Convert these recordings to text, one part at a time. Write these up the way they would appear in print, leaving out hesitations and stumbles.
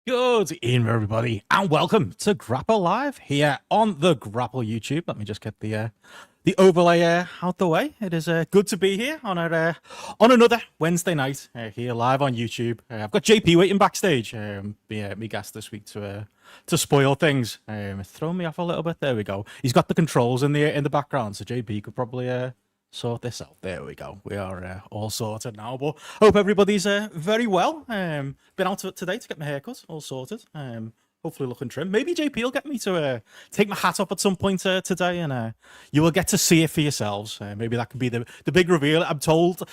Good evening, everybody, and welcome to GRAPPL Live here on the GRAPPL YouTube. Let me just get the overlay out the way. It is good to be here on another Wednesday night here live on YouTube. I've got JP waiting backstage. Me guest this week to spoil things. It's thrown me off a little bit. There we go. He's got the controls in the background, so JP could probably sort this out. There we go. We are all sorted now, but hope everybody's very well. Been out today to get my haircut all sorted. Hopefully looking trim. Maybe JP will get me to take my hat off at some point today, and you will get to see it for yourselves. Maybe that could be the big reveal. I'm told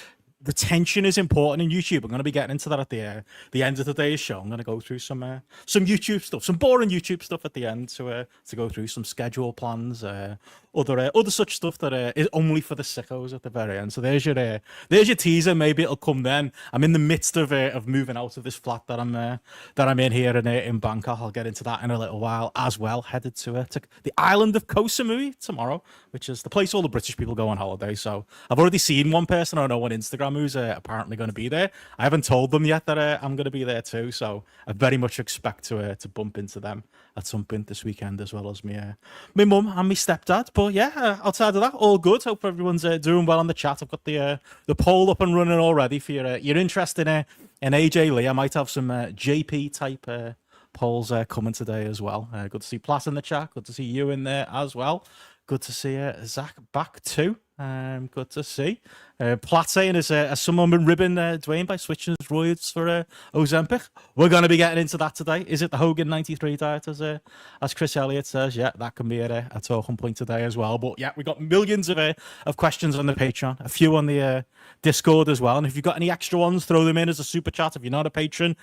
retention is important in YouTube. I'm going to be getting into that at the end of today's show. I'm going to go through some YouTube stuff, some boring YouTube stuff at the end to go through some schedule plans, other such stuff that is only for the sickos at the very end. So there's your teaser. Maybe it'll come then. I'm in the midst of moving out of this flat that I'm in here in Bangkok. I'll get into that in a little while as well. Headed to the island of Koh Samui tomorrow, which is the place all the British people go on holiday. So I've already seen one person I know on Instagram who's apparently going to be there. I haven't told them yet that I'm going to be there too. So I very much expect to bump into them at some point this weekend, as well as my mum and my stepdad. But yeah, outside of that, all good. Hope everyone's doing well on the chat. I've got the poll up and running already for your interest in AJ Lee. I might have some JP type polls coming today as well. Good to see Platt in the chat. Good to see you in there as well. Good to see Zach back too. Good to see. Platt saying, has someone been ribbing Dwayne by switching his roids for Ozempic? We're going to be getting into that today. Is it the Hogan 93 diet, as Chris Elliott says? Yeah, that can be a talking point today as well. But yeah, we got millions of questions on the Patreon, a few on the Discord as well. And if you've got any extra ones, throw them in as a super chat. If you're not a patron,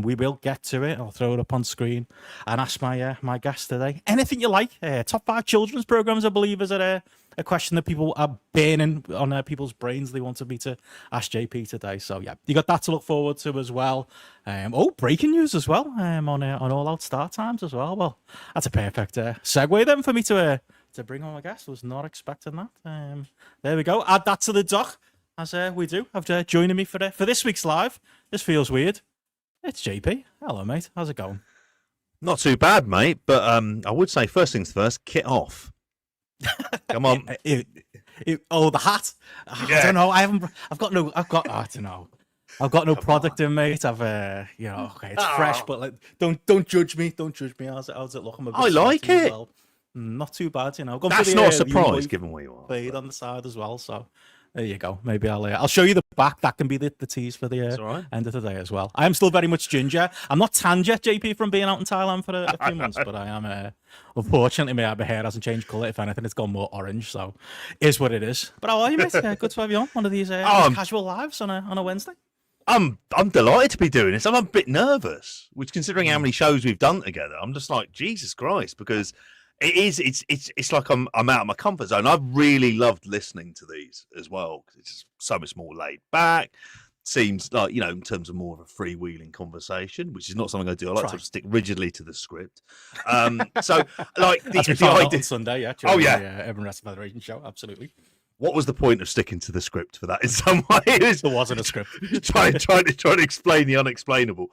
we will get to it. I'll throw it up on screen and ask my guest today anything you like. Top 5 children's programs, I believe, is a question that people are burning on people's brains. They wanted me to ask JP today. So yeah, you got that to look forward to as well. Breaking news as well on All Out start times as well. Well, that's a perfect segue then for me to bring on my guest. Was not expecting that. There we go. Add that to the doc as we do. Have joining me for this week's live. This feels weird. It's JP. Hello, mate. How's it going? Not too bad, mate. But I would say first things first. Kit off. Come on. The hat. Yeah. I don't know. I don't know. I've got no product in, mate. I've okay, it's fresh, but like, don't judge me. Don't judge me. How's it look? I like it. Well. Not too bad, you know. That's not a surprise, given where you are. Played on the side as well, so there you go. Maybe I'll show you the back. That can be the tease for the end of the day as well. I am still very much ginger. I'm not tanned yet, JP, from being out in Thailand for a few months, but I am. Unfortunately, my hair hasn't changed colour. If anything, it's gone more orange. So, is what it is. But how are you, mate? Good to have you on one of these casual lives on a Wednesday. I'm delighted to be doing this. I'm a bit nervous, which, considering how many shows we've done together, I'm just like, Jesus Christ, because it's like I'm out of my comfort zone. I've really loved listening to these as well, because it's just so much more laid back. Seems like, in terms of more of a freewheeling conversation, which is not something I do. I like to stick rigidly to the script. So, like, the idea on Sunday, yeah. Everyone Rest Federation show, absolutely. What was the point of sticking to the script for that? In some ways, there wasn't a script. trying to explain the unexplainable.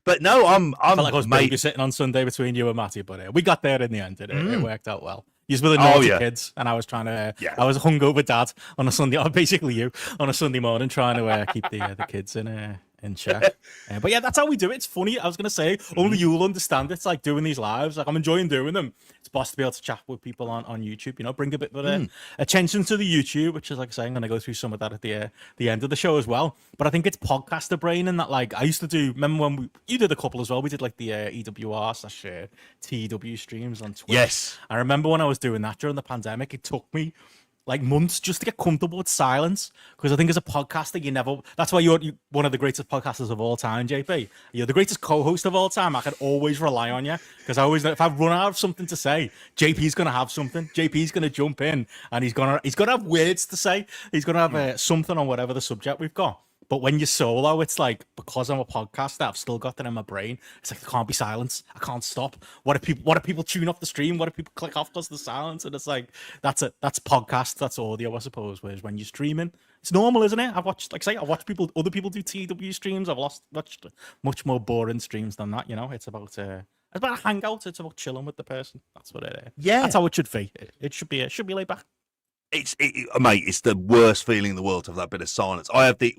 But no, I felt like I was babysitting on Sunday between you and Matty, but we got there in the end. It worked out well. You were the naughty kids, and I was trying to. I was a hungover dad on a Sunday. Basically, you on a Sunday morning trying to keep the kids in check. But yeah, that's how we do it. It's funny. I was gonna say only you'll understand. It's like doing these lives. Like, I'm enjoying doing them. It's boss to be able to chat with people on YouTube. Bring a bit of attention to the YouTube, which is, like I say, I'm gonna go through some of that at the end of the show as well. But I think it's podcaster brain, and that, like, I used to do. Remember when you did a couple as well? We did like the EWR/TW streams on Twitch. Yes, I remember when I was doing that during the pandemic. It took me like months just to get comfortable with silence, because I think as a podcaster, that's why you're one of the greatest podcasters of all time, JP. You're the greatest co-host of all time. I can always rely on you, because I always know if I run out of something to say, JP's gonna have something. JP's gonna jump in, and he's gonna have words to say. He's gonna have something on whatever the subject we've got. But when you're solo, it's like, because I'm a podcaster, I've still got that in my brain. It's like, there can't be silence. I can't stop. What if people tune off the stream? What if people click off because of the silence? And it's like, that's podcast, that's audio, I suppose. Whereas when you're streaming, it's normal, isn't it? I've watched other people do TW streams. I've watched much more boring streams than that. It's about a hangout. It's about chilling with the person. That's what it is. Yeah, that's how it should be. It should be laid back. Mate, it's the worst feeling in the world to have that bit of silence.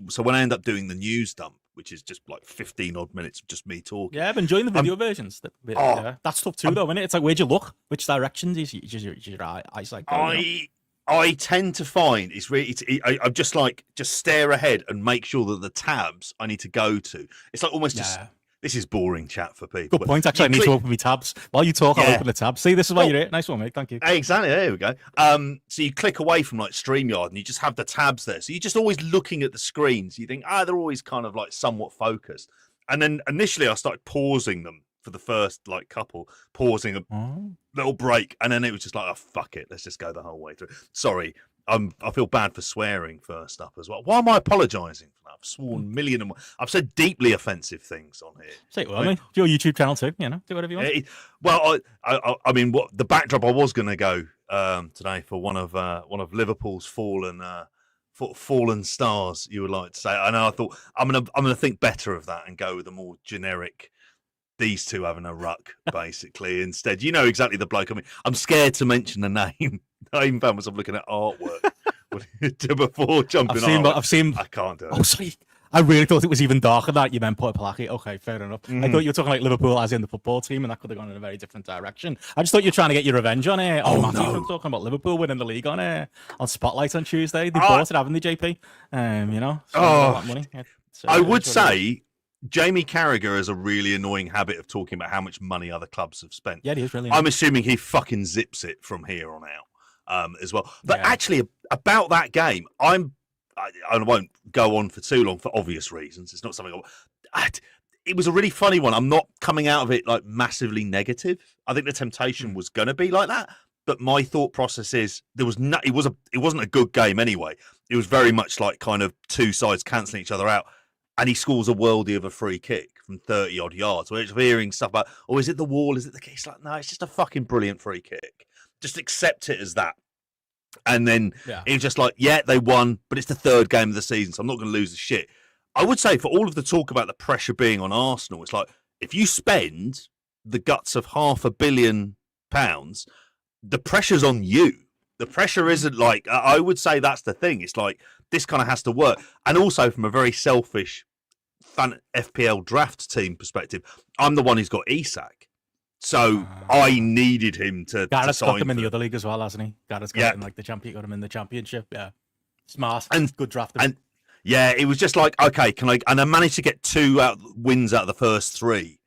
So when I end up doing the news dump, which is just like 15 odd minutes of just me talking. Yeah, I've enjoyed the video versions. That's tough too, though, isn't it? It's like, where'd you look? Which directions is your eyesight going? I tend to find I just stare ahead and make sure that the tabs I need to go to. It's like almost just This is boring chat for people. Good point. Actually, I need to open my tabs. While you talk, I'll open the tabs. See, this is why you're here. Nice one, mate. Thank you. Exactly. There we go. So you click away from like StreamYard and you just have the tabs there. So you're just always looking at the screens. You think, they're always kind of like somewhat focused. And then initially I started pausing them for the first like couple, pausing a little break. And then it was just like, oh, fuck it. Let's just go the whole way through. Sorry. I feel bad for swearing first up as well. Why am I apologising for that? I've sworn I've said deeply offensive things on here. Say it well, I mean, it's your YouTube channel too. You know, do whatever you want. Well, I mean, what the backdrop I was going to go today for one of Liverpool's fallen stars. You would like to say, and I thought I'm gonna think better of that and go with a more generic. These two having a ruck, basically. Instead, you know exactly the bloke. I mean, I'm scared to mention the name. I even found myself looking at artwork before jumping on. I've seen. I can't do it. Oh, sorry. I really thought it was even darker than that. You meant put a plaque. Okay, fair enough. I thought you were talking like Liverpool as in the football team, and that could have gone in a very different direction. I just thought you were trying to get your revenge on it. Oh, Matthew from talking about Liverpool winning the league on Spotlight on Tuesday. They bought it, haven't they, JP? You know. So money. I would say Jamie Carragher has a really annoying habit of talking about how much money other clubs have spent. Yeah, he is really. I'm assuming he fucking zips it from here on out as well. But actually, about that game, I won't go on for too long for obvious reasons. It's not something it was a really funny one. I'm not coming out of it like massively negative. I think the temptation was going to be like that. But my thought process is it wasn't a good game anyway. It was very much like kind of two sides cancelling each other out. And he scores a worldie of a free kick from 30 odd yards. We're hearing stuff about, is it the wall? Is it the kick? It's like, no, it's just a fucking brilliant free kick. Just accept it as that. And then it was just like, they won, but it's the third game of the season, so I'm not going to lose the shit. I would say for all of the talk about the pressure being on Arsenal, it's like, if you spend the guts of £500 million, the pressure's on you. The pressure isn't like, I would say that's the thing. It's like, this kind of has to work. And also from a very selfish fan FPL draft team perspective, I'm the one who's got Isak. So I needed him to Garrett's sign got him in the other league as well, hasn't he? Garrett's got him like got him in the championship. Yeah. Smart and good draft. And it was just like, okay, and I managed to get 2 wins out of the first 3.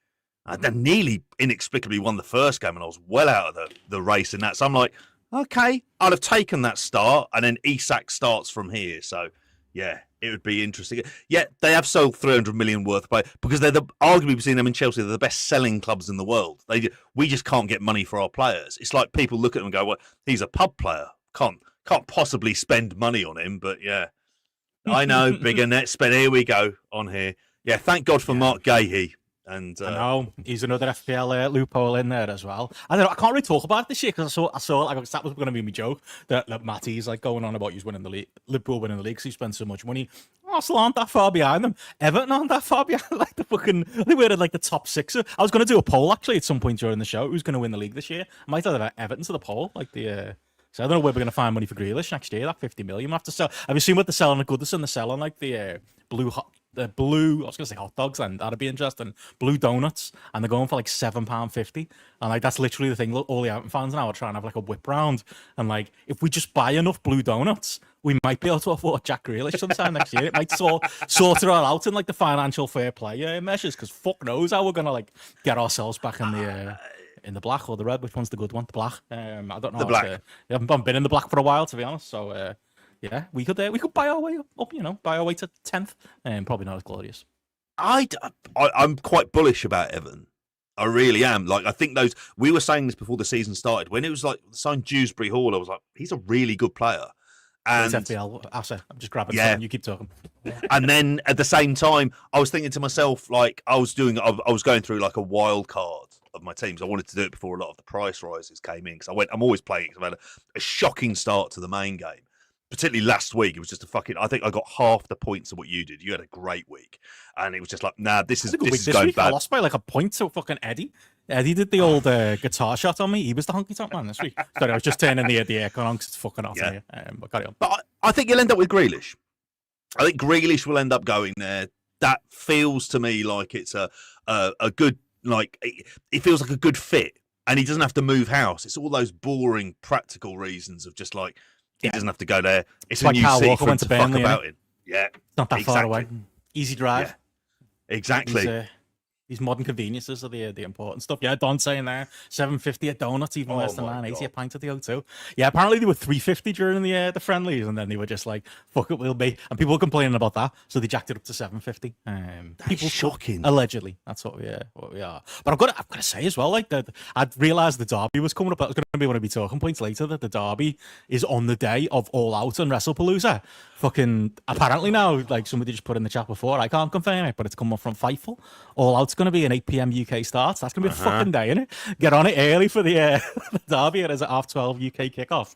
And then nearly inexplicably won the first game, and I was well out of the race in that. So I'm like, okay, I'd have taken that start, and then Isak starts from here. So, yeah, it would be interesting. Yeah, they have sold 300 million worth of play because they're arguably between them and Chelsea, they're the best selling clubs in the world. We just can't get money for our players. It's like people look at them and go, well, he's a pub player. Can't possibly spend money on him, but yeah. I know, bigger net spend. Here we go on here. Yeah, thank God for Mark Gahey. And I know he's another FPL loophole in there as well. I don't know. I can't really talk about it this year because I saw like that was going to be my joke that Matty's like going on about he's winning the league, Liverpool winning the league because he spent so much money. Arsenal aren't that far behind them. Everton aren't that far behind. Like they were at like the top 6. I was going to do a poll actually at some point during the show. Who's going to win the league this year? I might have Everton to the poll. Like so I don't know where we're going to find money for Grealish next year. That 50 million we have to sell. Have you seen what they're selling at Goodison? They're selling like the blue. I was going to say hot dogs, and that'd be interesting. Blue donuts, and they're going for like £7.50. And like that's literally the thing. All the Everton fans now are trying to have like a whip round. And like, if we just buy enough blue donuts, we might be able to afford Jack Grealish sometime next year. It might sort it all out in like the financial fair play measures. Because fuck knows how we're gonna like get ourselves back in the black or the red. Which one's the good one? The black. I don't know. The black. I haven't been in the black for a while, to be honest. So. Yeah, we could buy our way up, buy our way to 10th, and probably not as glorious. I'm quite bullish about Everton. I really am. Like, I think we were saying this before the season started. When it was like signed Dewsbury Hall, I was like, he's a really good player. And it's FPL, I'm just grabbing something. You keep talking. And then at the same time, I was thinking to myself, like, I was going through like a wild card of my teams. I wanted to do it before a lot of the price rises came in because I'm always playing because I've had a shocking start to the main game. Particularly last week, it was just I think I got half the points of what you did. You had a great week. And it was just like, nah, this is going week, bad. I lost by like a point to fucking Eddie. Eddie did the old guitar shot on me. He was the honky tonk man this week. Sorry, I was just turning the aircon on because it's fucking off here. But carry on. But I think you'll end up with Grealish. I think Grealish will end up going there. That feels to me like it's a good, like, it feels like a good fit. And he doesn't have to move house. It's all those boring practical reasons of just like, he doesn't have to go there. It's a new city for him to Burnley, fuck about in. Yeah. Not that far away. Easy drive. Yeah. Exactly. These modern conveniences are the important stuff. Yeah, Don saying there, 750 a donut, even less than 980 a pint at the O2. Yeah, apparently they were 350 during the friendlies, and then they were just like, "Fuck it, we'll be." And people were complaining about that, so they jacked it up to 750. People shocking. Allegedly, that's what we are. But I've got to say as well, like that, I'd realised the derby was coming up. That was going to be one of my talking points later. That the derby is on the day of All Out and WrestlePalooza. Fucking apparently now, like somebody just put in the chat before. I can't confirm it, but it's come up from FITEFUL. All Out's going to be an 8 p.m. UK start. That's going to be a fucking day, innit? Get on it early for the the derby. It is at 12:30 UK kickoff.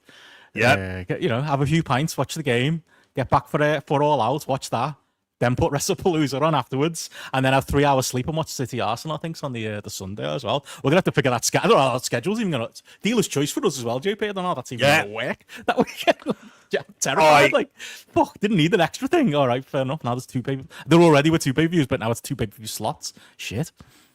Yeah, have a few pints, watch the game, get back for All Out, watch that, then put WrestlePalooza on afterwards, and then have 3 hours sleep and watch City Arsenal. I think on the Sunday as well. We're gonna have to figure that schedule. I don't know how that schedule's even gonna dealer's choice for us as well, JP. I don't know how that's even gonna work that weekend. Yeah, terrified. Like, fuck, didn't need an extra thing. All right, fair enough. Now there's two pay. They're already with two pay-per-views, but now it's two pay-per-view slots. Shit.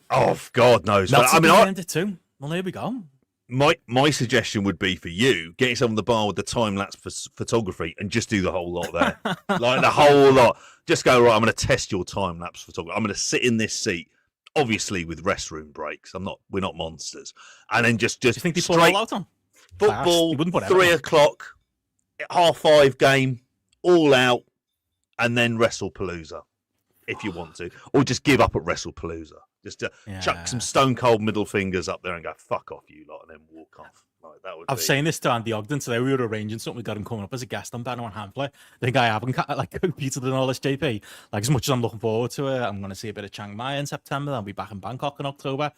Oh, God knows. But, I mean, I ended too. Well, there we go. My suggestion would be for you, get yourself on the bar with the time-lapse photography and just do the whole lot there. Like, the whole lot. Just go, right, I'm going to test your time-lapse photography. I'm going to sit in this seat, obviously with restroom breaks. We're not monsters. And then just do you think they put All Out on? Football, 3 o'clock, 5:30 game, All Out, and then WrestlePalooza, if you want to. Or just give up at WrestlePalooza. Just to chuck some stone cold middle fingers up there and go, fuck off, you lot, and then walk off. Like, that would I was saying this to Andy Ogden today. We were arranging something. We got him coming up as a guest on Benno and Handplay. I think I haven't competed in all this, JP. Like, as much as I'm looking forward to it, I'm going to see a bit of Chiang Mai in September. I'll be back in Bangkok in October.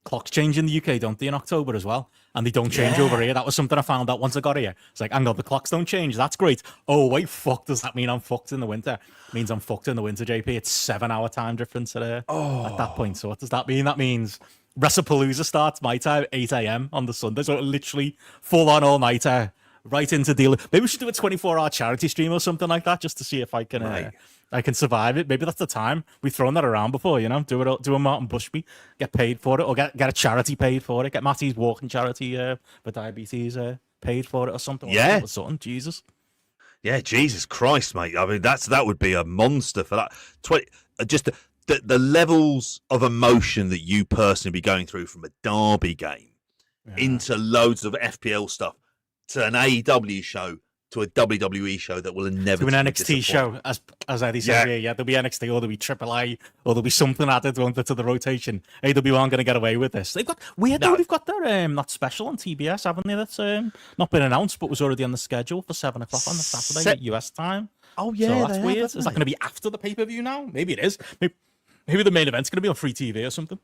Clocks change in the UK, don't they, in October as well? And they don't change over here. That was something I found out once I got here. It's like, hang on, the clocks don't change. That's great. Oh, wait, fuck, does that mean I'm fucked in the winter? It means I'm fucked in the winter, JP. It's 7-hour time difference at that point. So what does that mean? That means WrestlePalooza starts my time, 8 a.m. on the Sunday. So literally full-on all-nighter, right into deal. Maybe we should do a 24-hour charity stream or something like that just to see if I can... I can survive it. Maybe that's the time. We've thrown that around before, do a Martin Bushby, get paid for it, or get a charity paid for it. Get Matty's walking charity for diabetes paid for it or something. Yeah, or something. Jesus. Yeah, Jesus Christ, mate. I mean, that would be a monster for that. Just the levels of emotion that you personally be going through from a derby game into loads of FPL stuff to an AEW show. To a WWE show that will never to an NXT show, as Eddie says here. Yeah, there'll be NXT or there'll be AAA or there'll be something added onto the rotation. AEW aren't going to get away with this. They've got they've got their that special on TBS, haven't they? That's not been announced, but was already on the schedule for 7 o'clock on the Saturday US time. Oh yeah, so that's weird. Is that going to be after the pay-per-view now? Maybe it is. Maybe the main event's going to be on free TV or something.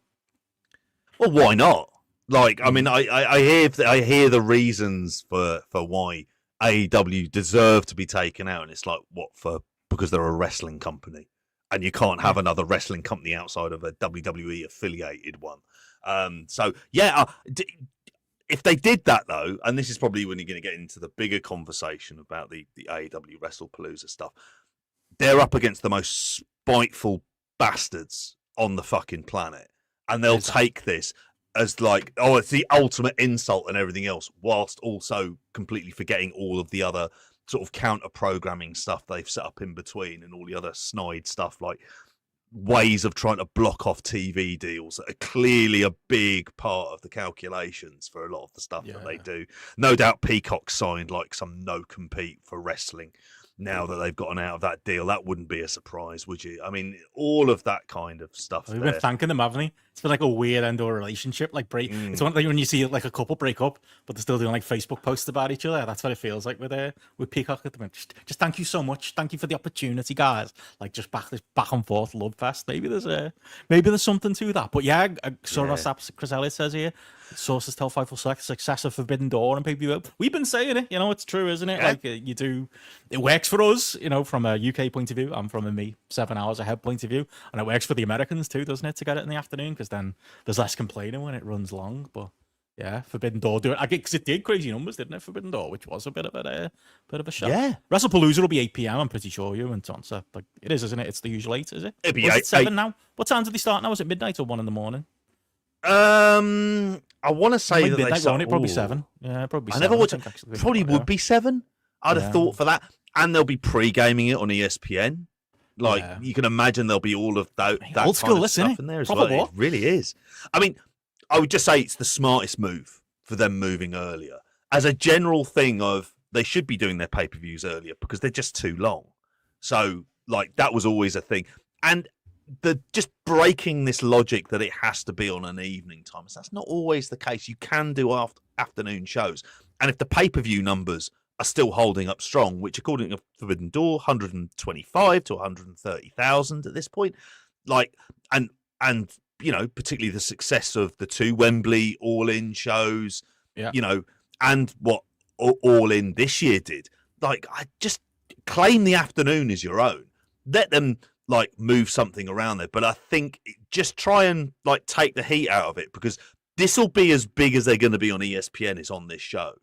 Well, why not? Like, I mean, I hear the reasons for why AEW deserve to be taken out, and it's like, because they're a wrestling company and you can't have another wrestling company outside of a WWE affiliated one. If they did that though, and this is probably when you're going to get into the bigger conversation about the AEW WrestlePalooza stuff, they're up against the most spiteful bastards on the fucking planet, and they'll take this as like, oh, it's the ultimate insult and everything else, whilst also completely forgetting all of the other sort of counter-programming stuff they've set up in between and all the other snide stuff, like ways of trying to block off TV deals that are clearly a big part of the calculations for a lot of the stuff that they do. No doubt Peacock signed like some no-compete for wrestling now that they've gotten out of that deal. That wouldn't be a surprise, would you? I mean, all of that kind of stuff. We've been thanking them, haven't we? It's been like a weird end of a relationship. Like it's one thing when you see like a couple break up, but they're still doing like Facebook posts about each other. That's what it feels like with Peacock at the moment. Just thank you so much. Thank you for the opportunity, guys. Like just back and forth love fest. Maybe there's something to that. But yeah, Chris Elliott says here, sources tell Fightful success of Forbidden Door and pay-per-view. We've been saying it. It's true, isn't it? Like you do, it works for us. From a UK point of view, and from a 7 hours ahead point of view, and it works for the Americans too, doesn't it? To get it in the afternoon, because then there's less complaining when it runs long. But yeah, Forbidden Door do it. I because it did crazy numbers, didn't it? Forbidden Door, which was a bit of a shock. Yeah, WrestlePalooza will be 8 p.m. I'm pretty sure you and Tom. So like it is, isn't it? It's the usual 8, is it? It'd be 8, 7 now. What time do they start now? Is it midnight or 1 in the morning? I want to say that midnight, they start. Probably 7. Yeah, probably. I 7, never watched. Probably would be 7. I'd have thought for that, and they'll be pre-gaming it on ESPN. Like you can imagine there'll be all of that old school, kind of stuff in there as well. It really is. I mean, I would just say it's the smartest move for them moving earlier. As a general thing of they should be doing their pay-per-views earlier because they're just too long. So like that was always a thing. And the just breaking this logic that it has to be on an evening time. That's not always the case. You can do afternoon shows. And if the pay-per-view numbers are still holding up strong, which according to Forbidden Door, 125 to 130,000 at this point, like, and you know, particularly the success of the 2 Wembley All-In shows, you know, and what All In this year did, like, I just claim the afternoon as your own. Let them like move something around there, but I think just try and like take the heat out of it, because this will be as big as they're going to be on ESPN is on this show,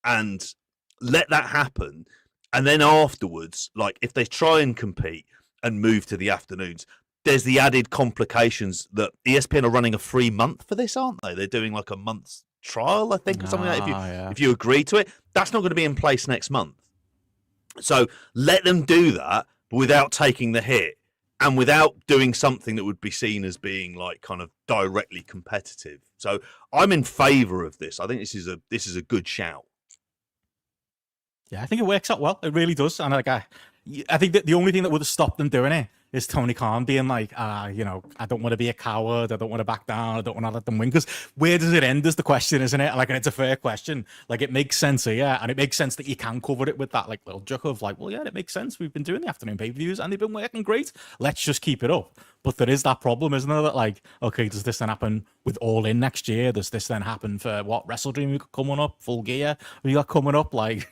and let that happen. And then afterwards, like if they try and compete and move to the afternoons, there's the added complications that ESPN are running a free month for this, aren't they? They're doing like a month's trial, I think, or something like that. If you agree to it, that's not going to be in place next month. So let them do that, but without taking the hit and without doing something that would be seen as being like kind of directly competitive. So I'm in favor of this. I think this is a good shout. Yeah, I think it works out well. It really does. And like, I think that the only thing that would have stopped them doing it is Tony Khan being like, you know, I don't want to be a coward. I don't want to back down. I don't want to let them win. Because where does it end is the question, isn't it? Like, and it's a fair question. Like, it makes sense here. And it makes sense that you can cover it with that, like, little joke of like, well, yeah, it makes sense. We've been doing the afternoon pay-per-views and they've been working great. Let's just keep it up. But there is that problem, isn't there? That like, okay, does this then happen with All In next year? Does this then happen for what? Wrestle Dream we got coming up? Full Gear we got coming up? Like,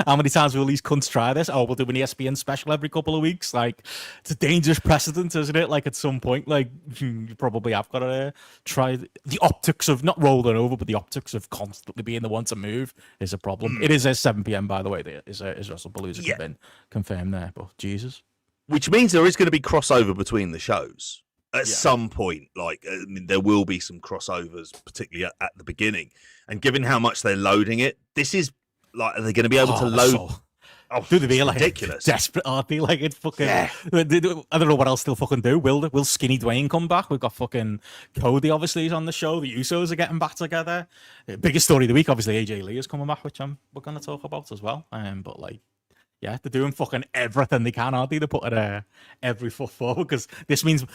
how many times will these cunts try this? Oh, we'll do an ESPN special every couple of weeks. Like, it's a dangerous precedent, isn't it? Like, at some point, like, you probably have got to try the optics of not rolling over, but the optics of constantly being the one to move is a problem. It is at 7 p.m. by the way. Is WrestlePalooza been confirmed there? But Jesus. Which means there is going to be crossover between the shows at some point. Like, I mean, there will be some crossovers, particularly at the beginning. And given how much they're loading it, this is like, are they going to be able to load? Do they be like ridiculous? Desperate, aren't they? Like, it's fucking. Yeah. I don't know what else they'll fucking do. Will Skinny Dwayne come back? We've got fucking Cody, obviously, is on the show. The Usos are getting back together. Biggest story of the week, obviously, AJ Lee is coming back, which we're going to talk about as well. But like, yeah, they're doing fucking everything they can, aren't they? They're putting every foot forward, because this means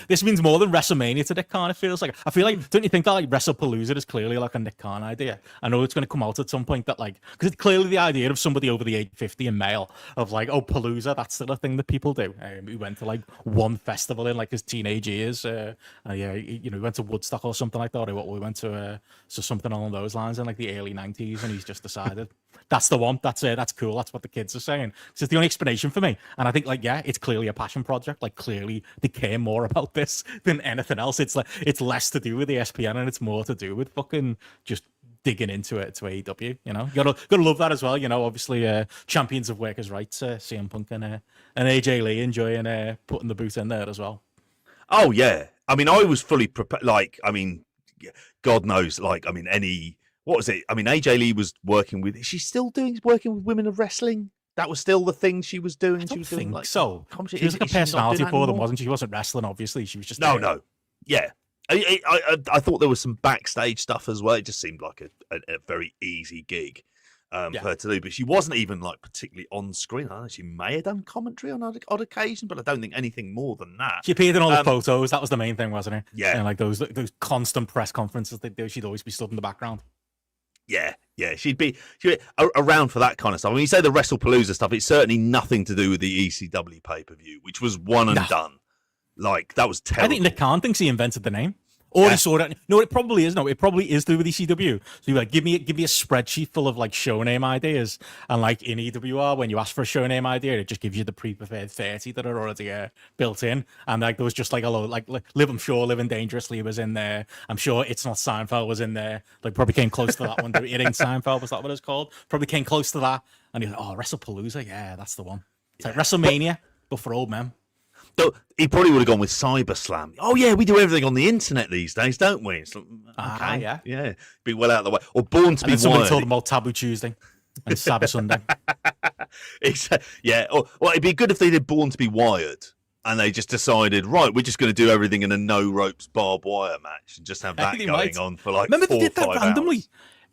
more than WrestleMania to Nick Khan. It feels like. I feel like, don't you think that like WrestlePalooza is clearly like a Nick Khan idea? I know it's going to come out at some point that like, because it's clearly the idea of somebody over the age of 50 and male of like, oh, Palooza, that's still a thing that people do. We went to like one festival in like his teenage years. Yeah, you know, we went to Woodstock or something like that. Or we went to something along those lines in like the early 90s, and he's just decided that's the one. That's it. That's cool. That's what the kids are saying. So it's the only explanation for me. And I think like, yeah, it's clearly a passion project. Like, clearly they care more about this than anything else. It's like, it's less to do with ESPN and it's more to do with fucking just digging into it to AEW. You know, you gotta love that as well. You know, obviously, champions of workers' rights, CM Punk and AJ Lee enjoying putting the boot in there as well. Oh yeah, I mean, I was fully prepared. Like, I mean, God knows. Like, I mean, what was it? I mean, AJ Lee was working with. Is she still working with Women of Wrestling? That was still the thing she was doing. She was doing like, so. She was like a personality for them, wasn't she? She wasn't wrestling, obviously. She was just no. Yeah, I thought there was some backstage stuff as well. It just seemed like a very easy gig for her to do, but she wasn't even like particularly on screen. I don't know, she may have done commentary on odd occasion, but I don't think anything more than that. She appeared in all the photos. That was the main thing, wasn't it? Yeah, and like those constant press conferences they do, she'd always be stood in the background. Yeah, she'd be around for that kind of stuff. I mean, you say the WrestlePalooza stuff, it's certainly nothing to do with the ECW pay-per-view, which was one and done. Like, that was terrible. I think Nick Khan thinks he invented the name. Or he saw it. No, it probably is. No, it probably is to do with ECW. So you're like, give me a spreadsheet full of like show name ideas, and like in EWR, when you ask for a show name idea, it just gives you the pre-prepared 30 that are already built in. And like there was just like a lot, like I'm sure Living Dangerously was in there. I'm sure It's Not Seinfeld was in there. Like, probably came close to that one. It Ain't Seinfeld, was that what it's called? Probably came close to that. And he's like, oh, WrestlePalooza, yeah, that's the one. It's like WrestleMania, but for old men. So he probably would have gone with CyberSlam. Oh yeah, we do everything on the internet these days, don't we? It's like, okay, yeah, be well out of the way. Or Born to Be Wired. Somebody told them about Taboo Tuesday and Cyber Sunday. Yeah. Well, it'd be good if they did Born to Be Wired, and they just decided, right, we're just going to do everything in a no ropes barbed wire match and just have that going on for like Remember 4 they or did that 5 randomly hours.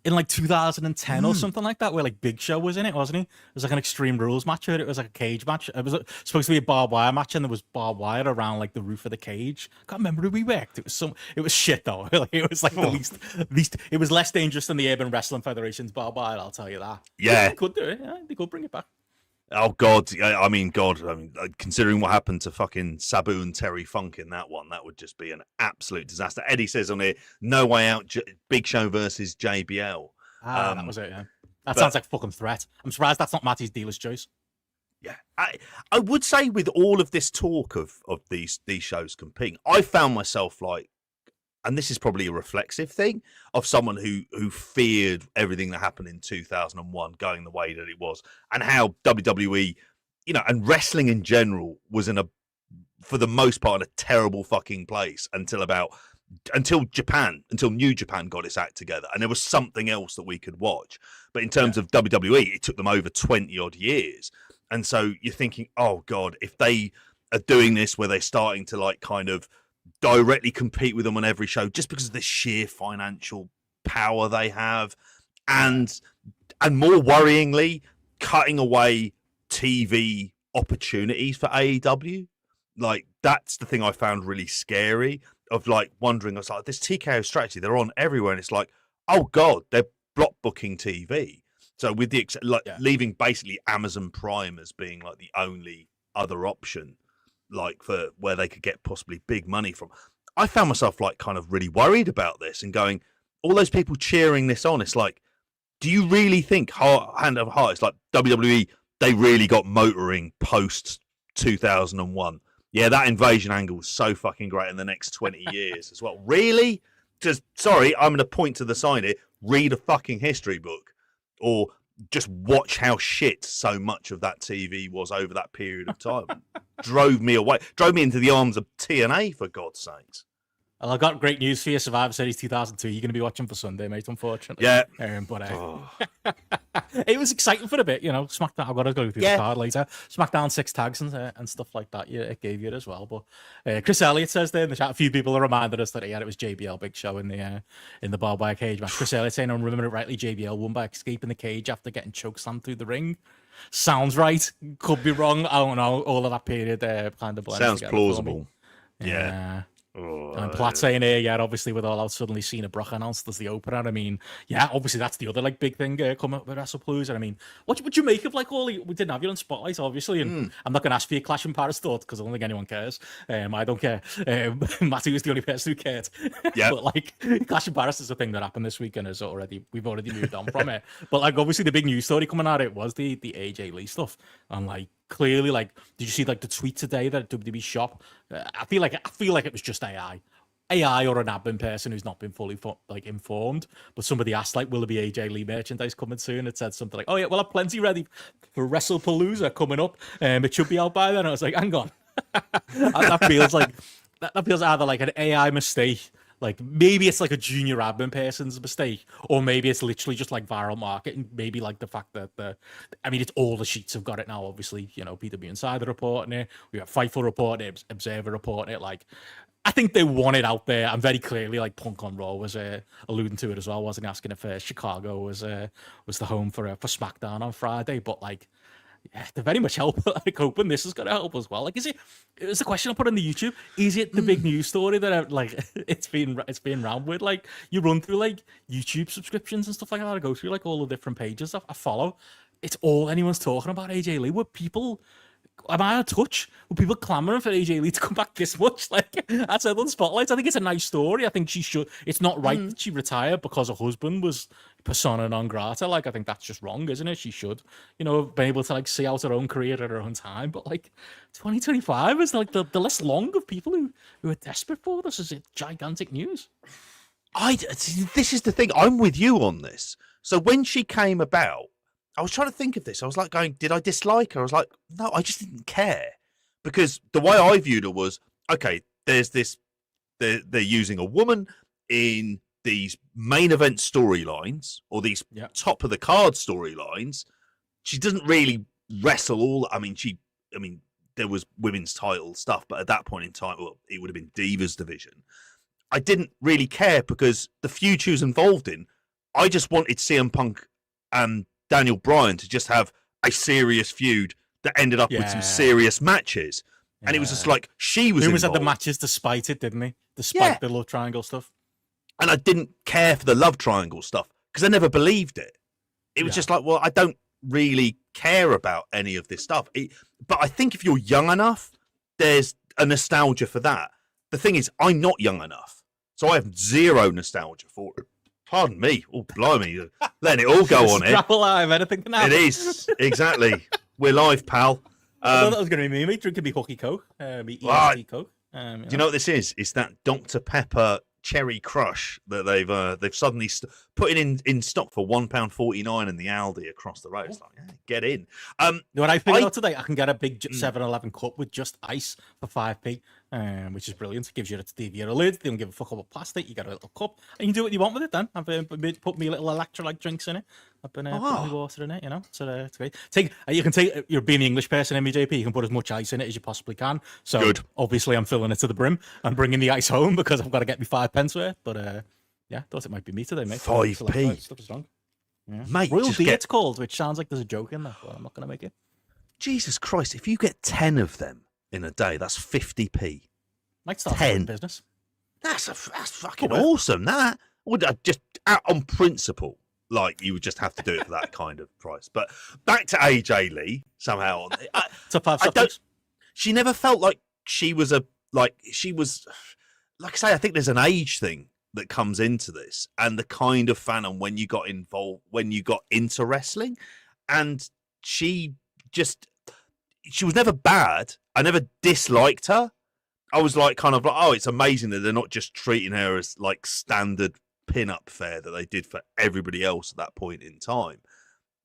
in like 2010 or something like that, where like Big Show was in it, wasn't he? It was like an Extreme Rules match, or it was like a cage match. It was supposed to be a barbed wire match, and there was barbed wire around like the roof of the cage. Can't remember who we worked. It was shit though. Like, it was like the least. It was less dangerous than the Urban Wrestling Federation's barbed wire. I'll tell you that. Yeah, They could do it. Yeah, they could bring it back. Oh God! I mean, considering what happened to fucking Sabu and Terry Funk in that one, that would just be an absolute disaster. Eddie says on here, "No way out, Big Show versus JBL." That was it. Yeah, that sounds like a fucking threat. I'm surprised that's not Matty's dealer's choice. Yeah, I would say with all of this talk of these shows competing, I found myself like, and this is probably a reflexive thing of someone who feared everything that happened in 2001 going the way that it was, and how WWE, and wrestling in general was for the most part, a terrible fucking place until New Japan got its act together, and there was something else that we could watch. But in terms of WWE, it took them over 20 odd years, and so you're thinking, oh God, if they are doing this where they're starting to like kind of directly compete with them on every show just because of the sheer financial power they have, and more worryingly, cutting away TV opportunities for AEW. Like, that's the thing I found really scary, of like wondering, I was like, this TKO strategy, they're on everywhere, and it's like, oh God, they're block booking TV. So with the leaving basically Amazon Prime as being like the only other option, like for where they could get possibly big money from. I found myself like kind of really worried about this and going, all those people cheering this on, it's like, do you really think, hand over heart, it's like WWE, they really got motoring post 2001? Yeah, that invasion angle was so fucking great in the next 20 years as well. Really? Just, sorry, I'm going to point to the sign here, read a fucking history book, or just watch how shit so much of that TV was over that period of time. Drove me into the arms of TNA, for God's sakes. Well, I've got great news for you. Survivor Series 2002. You're going to be watching for Sunday, mate, unfortunately. Yeah. It was exciting for a bit, SmackDown. I've got to go through the card later. SmackDown 6 tags and stuff like that. Yeah, it gave you it as well. But Chris Elliott says there in the chat, a few people have reminded us that it was JBL Big Show in the barbed wire cage match. Chris Elliott saying, I remember it rightly, JBL won by escaping the cage after getting chokeslammed through the ring. Sounds right. Could be wrong. I don't know. All of that period kind of blends sounds together plausible. Yeah. And Platt saying here, obviously with All Out suddenly Cena Brock announced as the opener. I mean, obviously that's the other like big thing coming up with WrestlePalooza. I mean, what you make of like all we didn't have you on Spotlight, obviously, and I'm not going to ask for your Clash in Paris thought because I don't think anyone cares. I don't care. Matty was the only person who cared. Yeah. But like Clash in Paris is a thing that happened this weekend, we've already moved on from it. But like obviously the big news story coming out of it was the AJ Lee stuff, and like clearly, like, did you see like the tweet today that WWE shop? I feel like it was just AI or an admin person who's not been fully informed. But somebody asked like, will there be AJ Lee merchandise coming soon? It said something like, oh yeah, well, I've plenty ready for WrestlePalooza coming up. It should be out by then. I was like, hang on, that feels like that feels either like an AI mistake. Like maybe it's like a junior admin person's mistake, or maybe it's literally just like viral marketing. Maybe like the fact that it's all the sheets have got it now. Obviously, PW Insider reporting it. We have Fightful reporting it, Observer reporting it. Like, I think they want it out there, and very clearly, like Punk on Raw was alluding to it as well. Wasn't asking if Chicago was the home for SmackDown on Friday, but like. Yeah, they're very much like hoping this is going to help as well. Like, is the question I put on the YouTube? Is it the big news story that it's been round with? Like, you run through like YouTube subscriptions and stuff like that. I go through like all the different pages I follow. It's all anyone's talking about AJ Lee. Am I out of touch? Were people clamoring for AJ Lee to come back this much? Like, I said on Spotlight, I think it's a nice story. I think she should. It's not right that she retired because her husband was persona non grata. Like, I think that's just wrong, isn't it? She should, have been able to like see out her own career at her own time. But like, 2025 is like the less long of people who are desperate for this. Is it gigantic news? This is the thing. I'm with you on this. So when she came about, I was trying to think of this. I was like going, did I dislike her? I was like, no, I just didn't care. Because the way I viewed her was, okay, there's this, they're using a woman in these main event storylines, or these top of the card storylines. She doesn't really wrestle all. there was women's title stuff, but at that point in time, well, it would have been Divas division. I didn't really care because the feud she was involved in, I just wanted CM Punk and Daniel Bryan to just have a serious feud that ended up with some serious matches. And it was just like, she was had the matches despite it, didn't he? Despite the love triangle stuff. And I didn't care for the love triangle stuff because I never believed it. It was just like, well, I don't really care about any of this stuff. But I think if you're young enough, there's a nostalgia for that. The thing is, I'm not young enough, so I have zero nostalgia for it. Pardon me. Oh, blimey. Letting it all go on it. GRAPPL Live, anything can happen. It is. Exactly. We're live, pal. I thought that was going to be me, mate, drinking me Hooky Coke. Me eating Coke. Do you know what this is? It's that Dr. Pepper Cherry Crush that they've suddenly put it in stock for £1.49 in the Aldi across the road. It's like, yeah, get in. You know what I figured out today? I can get a big 7-Eleven cup with just ice for 5p, which is brilliant. It gives you a stevia lid. They don't give a fuck about plastic. You get a little cup, and you can do what you want with it. Then I've put me little electrolyte drinks in it. I've been putting my water in it, you know. So it's great. You can take. You're being the English person, MJP. You can put as much ice in it as you possibly can. So obviously, I'm filling it to the brim. I'm bringing the ice home because I've got to get me 5 pence worth. But yeah, thought it might be me today, mate. 5p. Stuff is wrong. Yeah. Mate, Royal D, it's called, which sounds like there's a joke in there, but I'm not going to make it. Jesus Christ, if you get 10 of them in a day, that's 50p. Might start 10 business. That's fucking awesome. That would just out on principle, like you would just have to do it for that kind of price. But back to AJ Lee somehow. She never felt like she was like I say, I think there's an age thing that comes into this and the kind of fan and when you got into wrestling, and she was never bad. I never disliked her. I was like kind of like, oh, it's amazing that they're not just treating her as like standard pin-up fare that they did for everybody else at that point in time.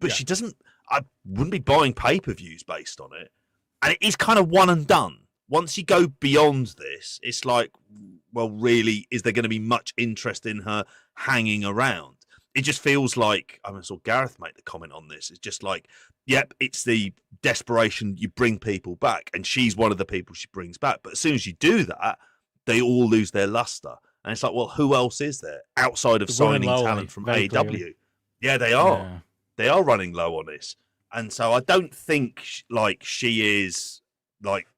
But I wouldn't be buying pay-per-views based on it. And it is kind of one and done. Once you go beyond this, it's like, well, really, is there going to be much interest in her hanging around? It just feels like, I saw Gareth make the comment on this. It's just like, yep, it's the desperation. You bring people back, and she's one of the people she brings back. But as soon as you do that, they all lose their luster. And it's like, well, who else is there outside of signing talent from AEW? Clearly. Yeah, they are. Yeah. They are running low on this. And so I don't think like she is like,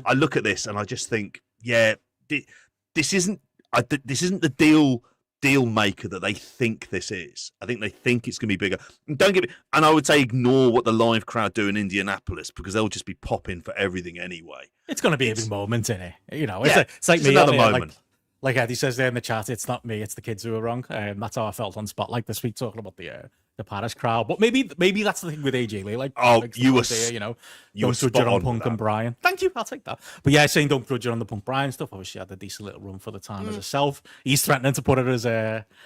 I look at this and I just think, yeah, this isn't the deal maker that they think this is. I think they think it's going to be bigger. And I would say ignore what the live crowd do in Indianapolis because they'll just be popping for everything anyway. It's going to be a big moment in it, you know. It's like me, another moment. Like Eddie says there in the chat, it's not me, it's the kids who are wrong. That's how I felt on Spotlight this week talking about the Paris crowd. But maybe that's the thing with AJ Lee. Like, you were there, you know, don't judge it on Punk and Bryan. Thank you, I'll take that. But yeah, saying don't judge it on the Punk Bryan stuff. Obviously, had a decent little run for the time as herself. He's threatening to put it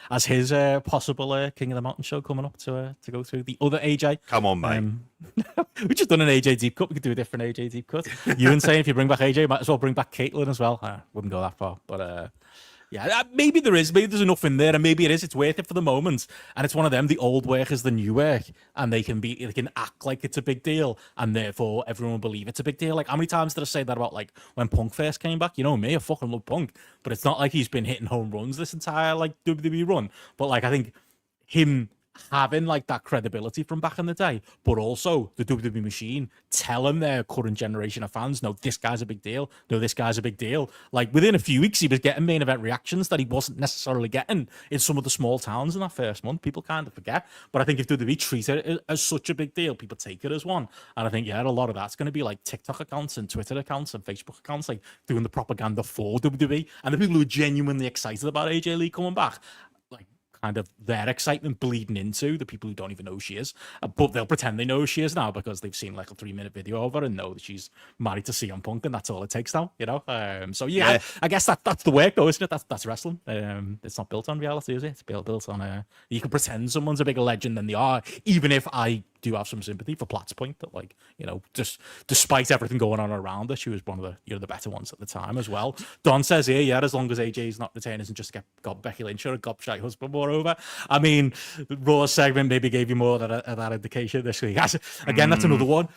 as his possible King of the Mountain show coming up to go through the other AJ. Come on, mate. We just done an AJ deep cut. We could do a different AJ deep cut. You and saying if you bring back AJ, might as well bring back Caitlyn as well. Wouldn't go that far, but. Yeah, maybe there's enough in there, and maybe it's worth it for the moment. And it's one of them, the old work is the new work, and they can act like it's a big deal, and therefore everyone will believe it's a big deal. Like, how many times did I say that about like when Punk first came back? You know me, I fucking love Punk, but it's not like he's been hitting home runs this entire like WWE run. But like, I think him having like that credibility from back in the day, but also the WWE machine telling their current generation of fans, no, this guy's a big deal. No, this guy's a big deal. Like within a few weeks, he was getting main event reactions that he wasn't necessarily getting in some of the small towns in that first month. People kind of forget. But I think if WWE treat it as such a big deal, people take it as one. And I think, yeah, a lot of that's going to be like TikTok accounts and Twitter accounts and Facebook accounts, like doing the propaganda for WWE. And the people who are genuinely excited about AJ Lee coming back, kind of their excitement bleeding into the people who don't even know who she is, but they'll pretend they know who she is now because they've seen like a 3-minute video of her and know that she's married to CM Punk, and that's all it takes now, you know. So yeah, I guess that's the work though, isn't it? That's wrestling. It's not built on reality, is it? It's built on you can pretend someone's a bigger legend than they are, even if I do have some sympathy for Platt's point that, like, you know, just despite everything going on around her, she was one of the the better ones at the time as well. Don says here, yeah, as long as AJ's not retained and just get Becky Lynch or a gobshite husband moreover. I mean, Raw segment maybe gave you more of that indication this week. Again, that's another one.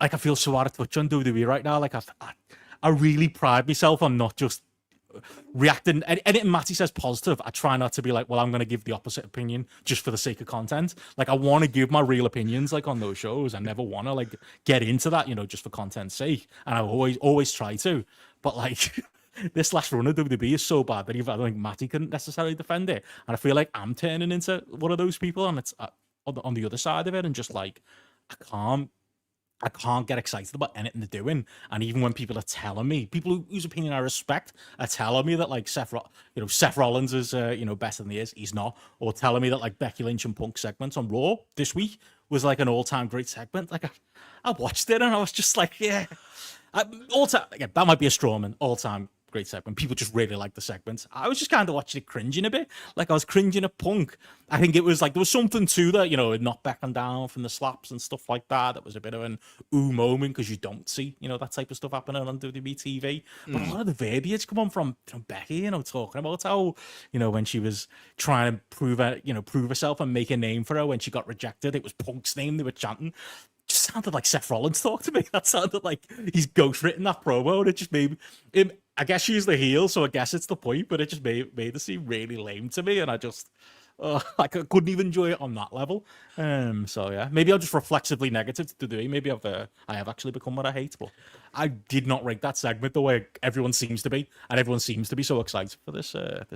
like, I feel so out of touch on WWE right now. Like, I really pride myself on not just reacting. Anything Matty says positive, I try not to be like, well, I'm going to give the opposite opinion just for the sake of content. Like, I want to give my real opinions, like, on those shows. I never want to, like, get into that, just for content's sake. And I always try to. But, like, this last run of WWE is so bad that I don't think Matty can necessarily defend it. And I feel like I'm turning into one of those people, and it's on the other side of it, and just, like, I can't get excited about anything they're doing. And even when people are telling me, people whose opinion I respect are telling me that, like, Seth Rollins is, better than he is, he's not. Or telling me that, like, Becky Lynch and Punk segments on Raw this week was, like, an all-time great segment. Like, I watched it and I was just like, yeah. All-time, again, that might be a straw man, all-time great segment. People just really like the segments. I was just kind of watching it cringing a bit. Like, I was cringing at Punk. I think it was like, there was something to that, not backing down from the slaps and stuff like that. That was a bit of an ooh moment, because you don't see, that type of stuff happening on WWE TV. But a lot of the verbiage come on from Becky, talking about how, when she was trying to prove herself and make a name for her when she got rejected, it was Punk's name they were chanting. Just sounded like Seth Rollins talk to me. That sounded like he's ghostwritten that promo, and it just made him. I guess she's the heel, so I guess it's the point, but it just made it seem really lame to me, and I just I couldn't even enjoy it on that level. So yeah, maybe I'm just reflexively negative to do. Maybe I have actually become what I hate, but I did not rate that segment the way everyone seems to be, and everyone seems to be so excited for this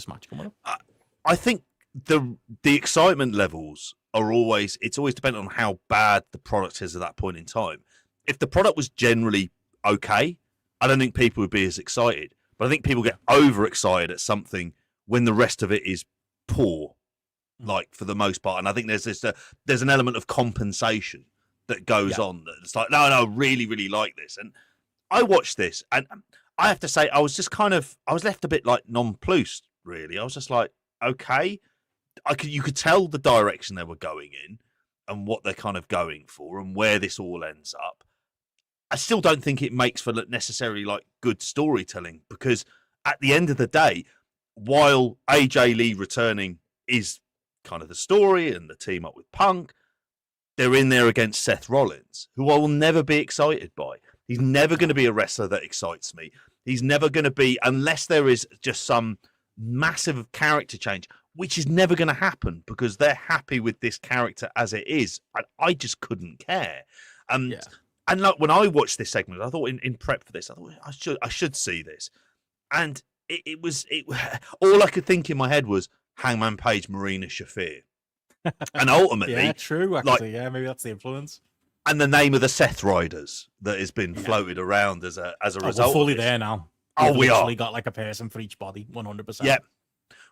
match coming up. I think the excitement levels are always dependent on how bad the product is at that point in time. If the product was generally okay, I don't think people would be as excited. But I think people get overexcited at something when the rest of it is poor, like, for the most part. And I think there's an element of compensation that goes on. It's like, no, I really, really like this. And I watched this, and I have to say, I was left a bit, like, nonplussed, really. I was just like, okay. You could tell the direction they were going in and what they're kind of going for and where this all ends up. I still don't think it makes for necessarily, like, good storytelling, because at the end of the day, while AJ Lee returning is kind of the story and the team up with Punk, they're in there against Seth Rollins, who I will never be excited by. He's never going to be a wrestler that excites me. He's never going to be, unless there is just some massive character change, which is never going to happen because they're happy with this character as it is. And I just couldn't care. And like, when I watched this segment, I thought in prep for this, I thought I should see this. And it was all I could think in my head was Hangman Page, Marina Shafir. And ultimately, yeah, true, actually, maybe that's the influence. And the name of the Seth Riders that has been floated around as a result. We're fully there now. We are. Got like a person for each body, 100%. Yeah,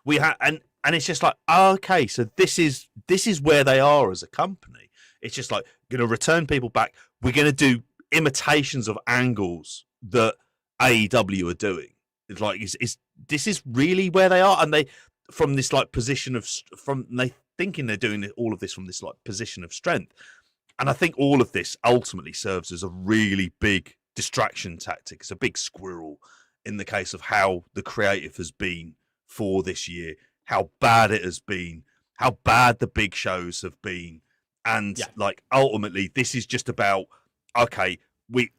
we have, and it's just like, okay, so this is where they are as a company. It's just like, going to return people back. We're going to do imitations of angles that AEW are doing. It's like, this is really where they are, and they from this, like, position of they thinking they're doing all of this from this, like, position of strength. And I think all of this ultimately serves as a really big distraction tactic. It's a big squirrel in the case of how the creative has been for this year, how bad it has been, how bad the big shows have been. And like, ultimately, this is just about, okay, we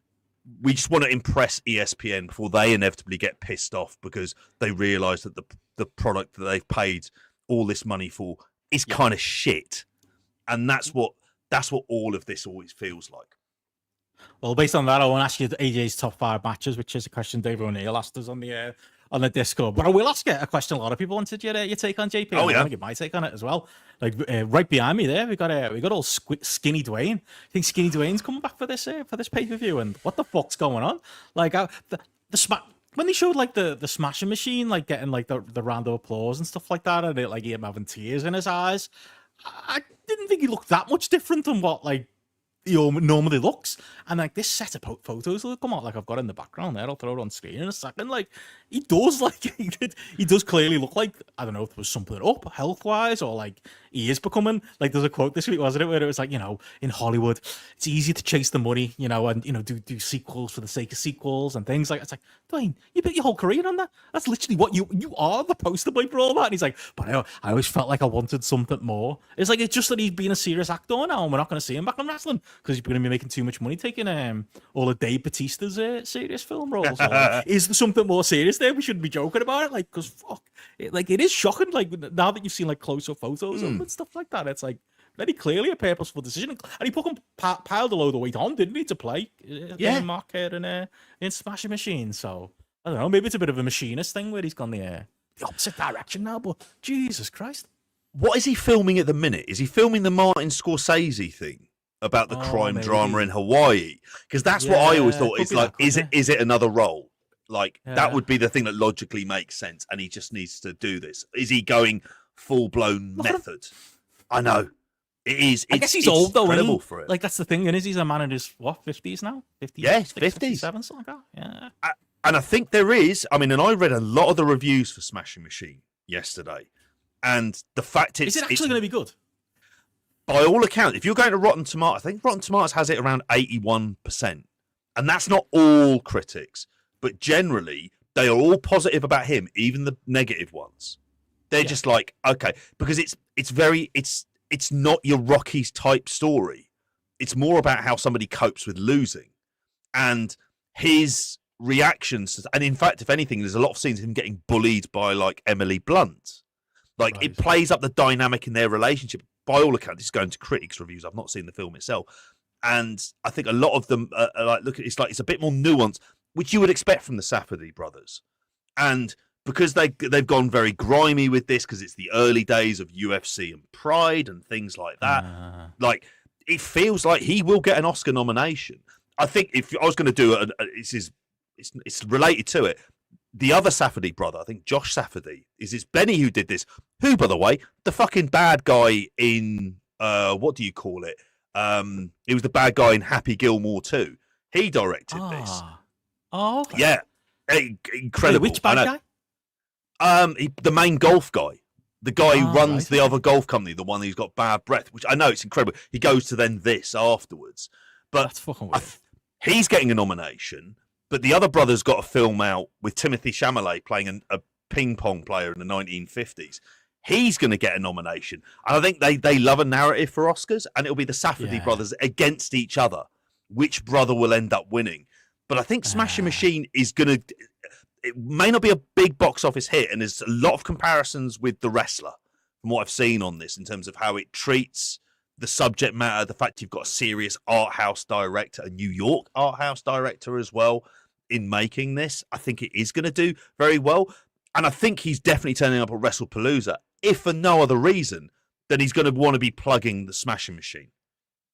just want to impress ESPN before they inevitably get pissed off because they realise that the product that they've paid all this money for is kind of shit. And that's what all of this always feels like. Well, based on that, I want to ask you AJ's top 5 matches, which is a question Dave O'Neill asked us on the Discord. But I will ask you a question a lot of people wanted your take on, JP. I want to get my take on it as well. Like, right behind me there, we got all Skinny Dwayne. I think Skinny Dwayne's coming back for this pay-per-view, and what the fuck's going on? Like, when they showed, like, the smashing machine, like, getting, like, the round of applause and stuff like that, and it, like, him having tears in his eyes, I didn't think he looked that much different than what, like, he normally looks. And, like, this set of photos will come out, like, I've got in the background there. I'll throw it on screen in a second. Like, he does, like, he does clearly look like, I don't know if there was something up health-wise, or, like, he is becoming, like, there's a quote this week, wasn't it, where it was like, in Hollywood, it's easy to chase the money, and, do sequels for the sake of sequels and things like that. It's like, Dwayne, you bet your whole career on that. That's literally what you are, the poster boy for all that. And he's like, but I always felt like I wanted something more. It's like, it's just that he's been a serious actor now, and we're not going to see him back in wrestling. because you're going to be making too much money taking all of Dave Bautista's serious film roles. Or, like, is there something more serious there? We shouldn't be joking about it, like, because fuck, it is shocking. Like now that you've seen like closer photos of him and stuff like that, it's like very clearly a purposeful decision. And he fucking piled a load of weight on, didn't he, to play? Mark here in Smashing Machine. So I don't know, maybe it's a bit of a machinist thing where he's gone the opposite direction now. But Jesus Christ. What is he filming at the minute? Is he filming the Martin Scorsese thing about the crime drama in Hawaii? Because that's what I always thought. It's like, is it another role? Like that would be the thing that logically makes sense, and he just needs to do this. Is he going full blown method? I know it is. I guess he's old though. Incredible for it. Like that's the thing, and he's a man in his 50s now. 50. Yeah, 50s, 57, something like that. Yeah. And I think there is. I mean, and I read a lot of the reviews for Smashing Machine yesterday. And the fact is it actually going to be good? By all accounts, if you're going to Rotten Tomatoes, I think Rotten Tomatoes has it around 81%. And that's not all critics, but generally they are all positive about him, even the negative ones. They're just like, okay, because it's not your Rockies type story. It's more about how somebody copes with losing and his reactions. And in fact, if anything, there's a lot of scenes of him getting bullied by like Emily Blunt. Like it plays up the dynamic in their relationship. By all accounts, this is going to critics' reviews. I've not seen the film itself, and I think a lot of them are like, look, it's a bit more nuanced, which you would expect from the Safdie brothers. And because they've gone very grimy with this, because it's the early days of UFC and Pride and things like that. Like it feels like he will get an Oscar nomination. I think if I was going to do it, it's related to it. The other Safdie brother, I think Josh Safdie, is Benny who did this. Who, by the way, the fucking bad guy in what do you call it? He was the bad guy in Happy Gilmore 2. He directed this. Oh, okay. Yeah, incredible. Wait, which bad guy? The main golf guy, the guy who runs the other golf company, the one who's got bad breath. Which I know it's incredible. He goes to then this afterwards, but that's fucking weird. He's getting a nomination. But the other brother's got a film out with Timothée Chalamet playing a ping pong player in the 1950s. He's going to get a nomination. And I think they love a narrative for Oscars, and it'll be the Safdie brothers against each other. Which brother will end up winning? But I think Smashing Machine is going to... It may not be a big box office hit, and there's a lot of comparisons with The Wrestler from what I've seen on this in terms of how it treats the subject matter, the fact you've got a serious art house director, a New York art house director as well, in making this. I think it is going to do very well, and I think he's definitely turning up at WrestlePalooza, if for no other reason than he's going to want to be plugging the Smashing Machine.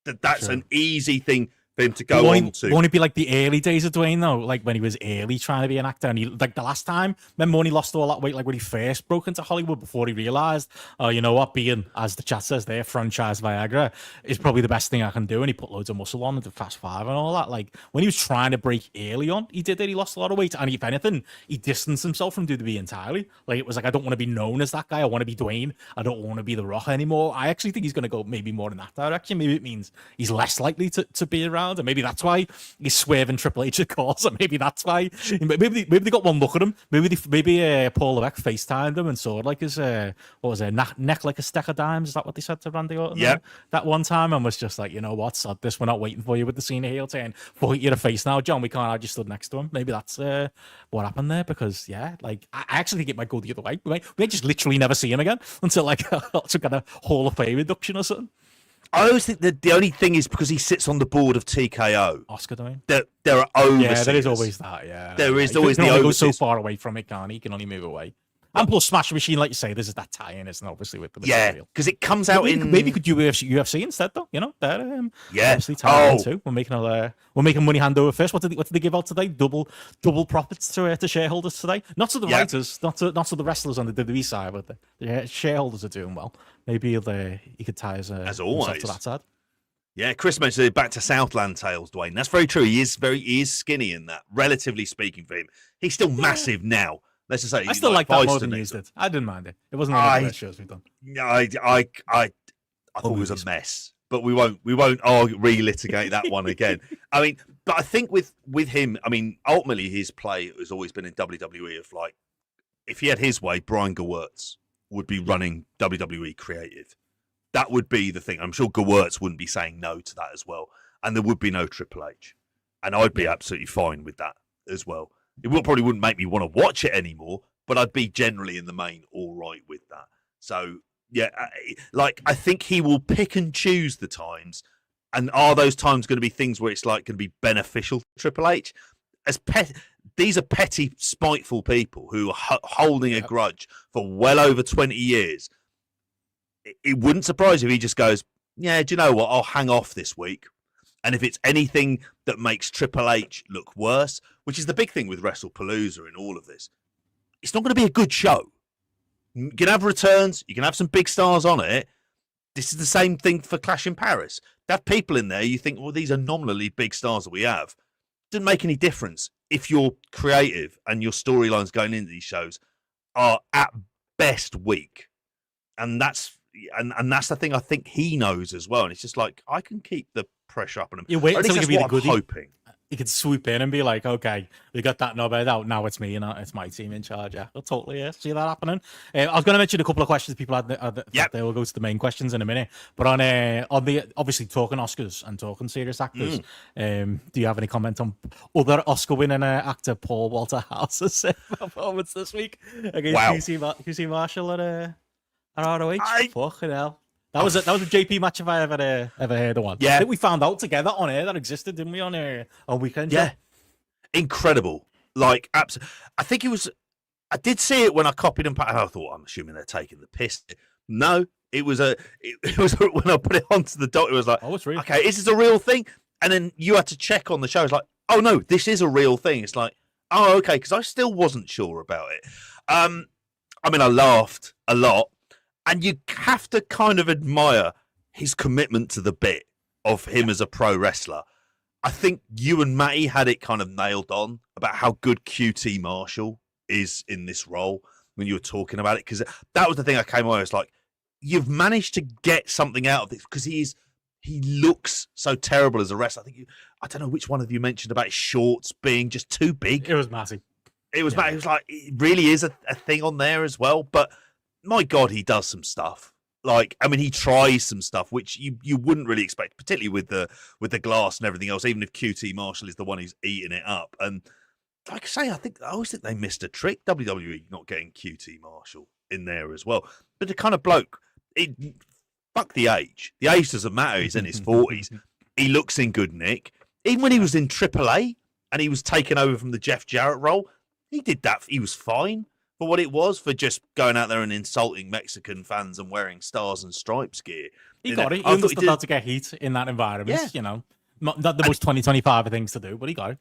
That's an easy thing for him to go on to. Won't it be like the early days of Dwayne though, like when he was early trying to be an actor, and he, like the last time, remember when he lost all that weight, like when he first broke into Hollywood, before he realized, oh, you know what, being, as the chat says there, franchise Viagra is probably the best thing I can do, and he put loads of muscle on into Fast Five and all that. Like when he was trying to break early on, he did it. He lost a lot of weight, and if anything, he distanced himself from WWE entirely. Like it was like, I don't want to be known as that guy. I want to be Dwayne. I don't want to be The Rock anymore. I actually think he's going to go maybe more in that direction. Maybe it means he's less likely to be around, and maybe that's why he's swerving Triple H at calls, and maybe that's why. Maybe they got one look at him. Maybe Paul Levesque FaceTimed him and saw like his what was it, neck like a stack of dimes. Is that what they said to Randy Orton? Yeah. That one time, and was just like, you know what, sod this. We're not waiting for you with the Cena heel turn. Fuck you to face now, John. We can't have you stood next to him. Maybe that's what happened there, because like I actually think it might go the other way. We might just literally never see him again until like some kind of Hall of Fame induction or something. I always think that the only thing is because he sits on the board of TKO. Oscar Dwayne. There are overseers. Yeah, there is always that. Yeah, there is always the overseers. He go so far away from it, can't he? He can only move away. And plus, Smash Machine, like you say, there's that tie-in, isn't it, obviously, with the material. Because it comes out maybe you could do UFC instead, though. You know, they're obviously tie-in too. We're making money hand over fist. What did they give out today? Double profits to shareholders today. Not to the writers, not to the wrestlers on the WWE side, but the shareholders are doing well. Maybe he could tie as always to that side. Yeah, Chris mentioned back to Southland Tales, Dwayne. That's very true. He is skinny in that, relatively speaing for him. He's still massive now. Let's just say I still like that more than used it. I didn't mind it. It wasn't one of the best shows we've done. No, I thought it was a mess, but we won't relitigate that one again. I mean, but I think with him, I mean, ultimately his play has always been in WWE of like, if he had his way, Brian Gewirtz would be running WWE creative. That would be the thing. I'm sure Gewirtz wouldn't be saying no to that as well. and there would be no Triple H, and I'd be absolutely fine with that as well. It probably wouldn't make me want to watch it anymore, but I'd be generally in the main all right with that. So yeah, I think he will pick and choose the times, and are those times going to be things where it's like going to be beneficial to Triple H? These are petty, spiteful people who are holding a grudge for well over 20 years. It wouldn't surprise if he just goes, yeah, do you know what? I'll hang off this week. And if it's anything that makes Triple H look worse, which is the big thing with WrestlePalooza in all of this, it's not going to be a good show. You can have returns. You can have some big stars on it. This is the same thing for Clash in Paris. They have people in there. You think, well, these are nominally big stars that we have. Doesn't make any difference if you're creative and your storylines going into these shows are at best weak. And that's the thing I think he knows as well. And it's just like, I can keep the pressure up on him. You wait until he can be the I'm goodie. hoping. He could swoop in and be like, okay, we got that knobhead out. Now it's me, it's my team in charge. Yeah, I'll totally see that happening. I was going to mention a couple of questions people had. They will go to the main questions in a minute. But on the obviously talking Oscars and talking serious actors, do you have any comment on other Oscar-winning actor Paul Walter House's performance this week against QC Marshall at ROH? Fucking hell. That was a JP match if I ever heard of one. Yeah. I think we found out together on air that existed, didn't we, on Weekend? Yeah. Incredible. Like, absolutely. I think I did see it when I copied and pasted. I thought, I'm assuming they're taking the piss. No, it was when I put it onto the doc, it was like, oh, it's real. Okay, is this a real thing? And then you had to check on the show. It's like, oh no, this is a real thing. It's like, oh, okay, because I still wasn't sure about it. I mean, I laughed a lot. And you have to kind of admire his commitment to the bit of him as a pro wrestler. I think you and Matty had it kind of nailed on about how good QT Marshall is in this role when you were talking about it. Because that was the thing I came away with. It's like, you've managed to get something out of this because he looks so terrible as a wrestler. I don't know which one of you mentioned about his shorts being just too big. It was Matty. It was Matty. It was like, it really is a thing on there as well. But my God, he does some stuff. Like, I mean, he tries some stuff which you wouldn't really expect, particularly with the glass and everything else. Even if QT Marshall is the one who's eating it up, and like I say, I always think they missed a trick. WWE not getting QT Marshall in there as well. But the kind of bloke, fuck the age. The age doesn't matter. He's in his 40s. He looks in good nick. Even when he was in AAA and he was taken over from the Jeff Jarrett role, he did that. He was fine for what it was, for just going out there and insulting Mexican fans and wearing stars and stripes gear. He got it. He understood how to get heat in that environment. Yeah. Not the most 2025 things to do, but he got it.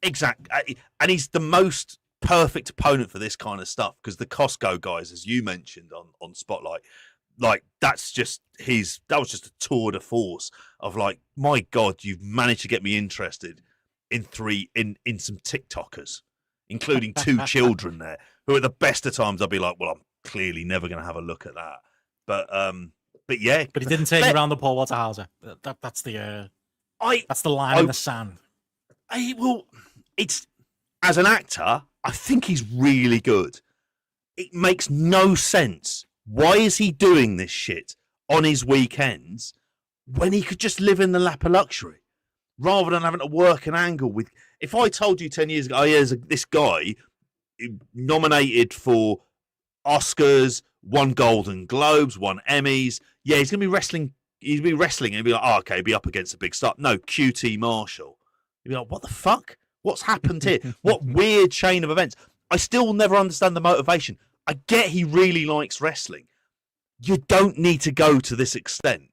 Exactly. And he's the most perfect opponent for this kind of stuff because the Costco guys, as you mentioned on Spotlight, like that was just a tour de force of like, my God, you've managed to get me interested in some TikTokers, including 2 children there, who at the best of times I'll be like, well, I'm clearly never going to have a look at that. But yeah. But he didn't take you around the Paul Walter Hauser. That's the line in the sand. It's as an actor, I think he's really good. It makes no sense. Why is he doing this shit on his weekends when he could just live in the lap of luxury rather than having to work an angle with? If I told you 10 years ago, oh, yeah, this guy nominated for Oscars, won Golden Globes, won Emmys. Yeah, he's gonna be wrestling. He's gonna be wrestling, and he'd be like, "Oh, okay, be up against a big star." No, QT Marshall. You'd be like, "What the fuck? What's happened here? What weird chain of events?" I still never understand the motivation. I get he really likes wrestling. You don't need to go to this extent.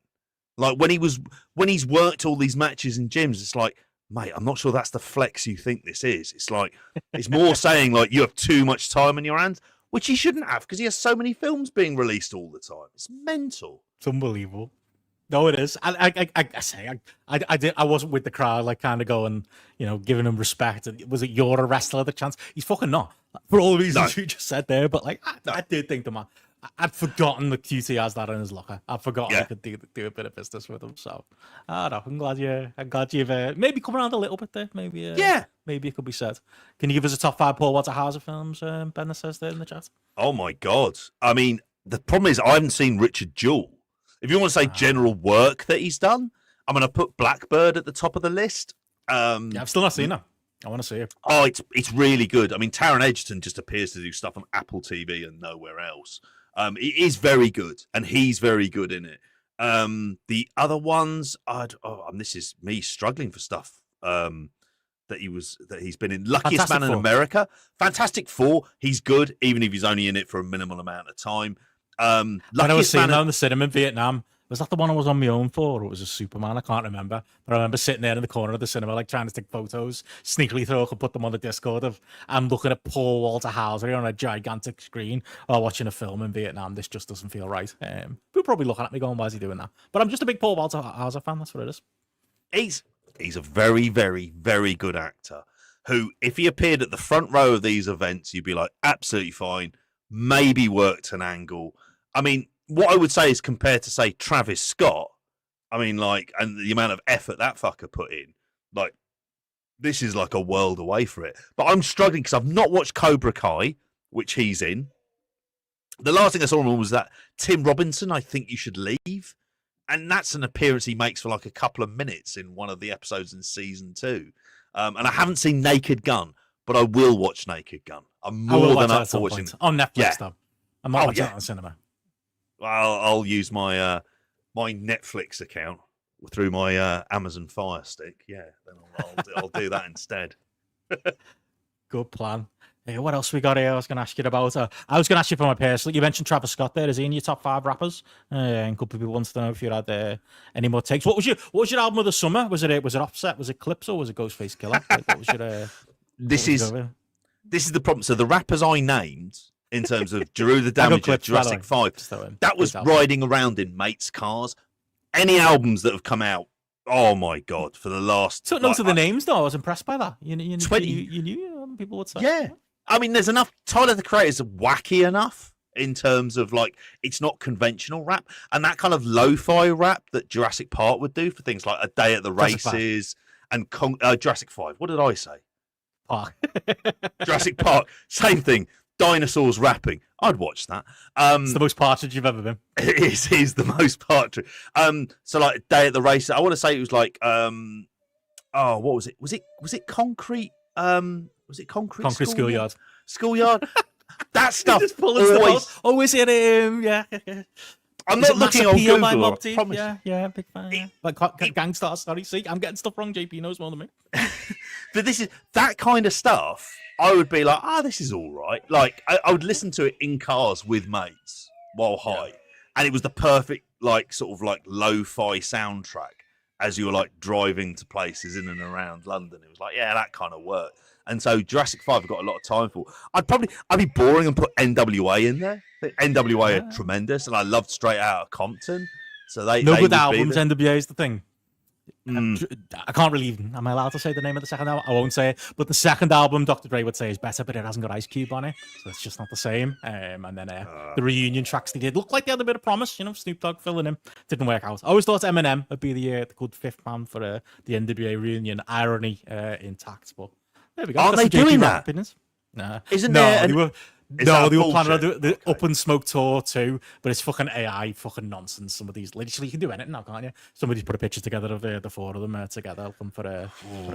Like when he's worked all these matches in gyms, it's like, mate, I'm not sure that's the flex you think this is. It's like, it's more saying like you have too much time in your hands, which he shouldn't have because he has so many films being released all the time. It's mental. It's unbelievable. No, it is. I wasn't with the crowd, like kind of going, giving him respect. Was it you're a wrestler? The chance? He's fucking not. For all the reasons you just said there, but like I did think the man. I'd forgotten that QT has that in his locker. I'd forgotten I could do a bit of business with him. So I don't know. I'm glad you've maybe come around a little bit there. Maybe maybe it could be said. Can you give us a top 5 Paul Walter Hauser films? Ben says there in the chat. Oh my God! I mean, the problem is I haven't seen Richard Jewell. If you want to say general work that he's done, I'm going to put Blackbird at the top of the list. Yeah, I've still not seen her. I want to see it. Oh, it's really good. I mean, Taron Egerton just appears to do stuff on Apple TV and nowhere else. It is very good, and he's very good in it. The other ones, this is me struggling for stuff. That he's been in. Luckiest Fantastic Man in Four. America, Fantastic Four. He's good, even if he's only in it for a minimal amount of time. When I was Luckiest seeing Man that in the cinema in Vietnam, was that the one I was on my own for, or it was a Superman? I can't remember. But I remember sitting there in the corner of the cinema, like trying to take photos, sneakily so I could put them on the Discord of, I'm looking at Paul Walter Hauser on a gigantic screen while watching a film in Vietnam. This just doesn't feel right. People are probably looking at me going, why is he doing that? But I'm just a big Paul Walter Hauser fan. That's what it is. He's a very, very, very good actor who, if he appeared at the front row of these events, you'd be like, absolutely fine. Maybe worked an angle. I mean, what I would say is compared to, say, Travis Scott, I mean, like, and the amount of effort that fucker put in, like, this is like a world away for it. But I'm struggling because I've not watched Cobra Kai, which he's in. The last thing I saw him on was that Tim Robinson, I Think You Should Leave. And that's an appearance he makes for like a couple of minutes in one of the episodes in season 2. And I haven't seen Naked Gun, but I will watch Naked Gun. I'm more than up for watching on Netflix. Yeah. Though. I'm not watching it on cinema. I'll use my my Netflix account through my Amazon Fire Stick. Yeah, then I'll do that instead. Good plan. What else we got here? I was going to ask you about. I was going to ask you for my personal. You mentioned Travis Scott there. Is he in your top 5 rappers? And a couple of people wanted to know if you had any more takes. What was your album of the summer? Was it Offset? Was it Clips, or was it Ghostface Killer? Like, what was your? This is the problem. So the rappers I named in terms of Drew the Damager, Jurassic 5, that was riding around in mates' cars. Any albums that have come out, oh my god, for the last. Took notes of the names though. I was impressed by that. You knew people would say. Yeah. I mean, there's enough. Tyler the Creator's wacky enough in terms of like it's not conventional rap, and that kind of lo-fi rap that Jurassic Park would do for things like A Day at the Races and Jurassic 5. What did I say? Park. Jurassic Park, same thing. Dinosaurs rapping. I'd watch that. It's the most partridge you've ever been. It is the most partridge. So like A Day at the Races. I want to say it was like what was it? Was it Concrete? Was it Concrete Schoolyard? Schoolyard. That stuff. Always. Oh, is it him? Yeah. I'm not looking on Google. My mob I team? promise. Yeah, big fan. Yeah. Like Gangstar. Sorry, see, I'm getting stuff wrong. JP knows more than me. But this is that kind of stuff. I would be like, this is all right. Like I would listen to it in cars with mates while high, and it was the perfect like sort of like lo-fi soundtrack as you were like driving to places in and around London. It was like, yeah, that kind of worked. And so Jurassic 5 I've got a lot of time for. I'd be boring and put NWA in there. NWA are tremendous, and I loved Straight Outta Compton. So they good albums. NWA is the thing. Mm. I can't really. Am I allowed to say the name of the second album? I won't say it. But the second album, Dr. Dre would say is better, but it hasn't got Ice Cube on it, so it's just not the same. And then the reunion tracks they did looked like they had a bit of promise. Snoop Dogg filling in, didn't work out. I always thought Eminem would be the good fifth man for the NWA reunion. Irony intact, but there we go. Aren't they doing that? Nah. Isn't there? They were planning on the Up and Smoke tour too, but it's fucking AI, fucking nonsense. Some of these, literally, you can do anything now, can't you? Somebody's put a picture together of the 4 of them together, looking for a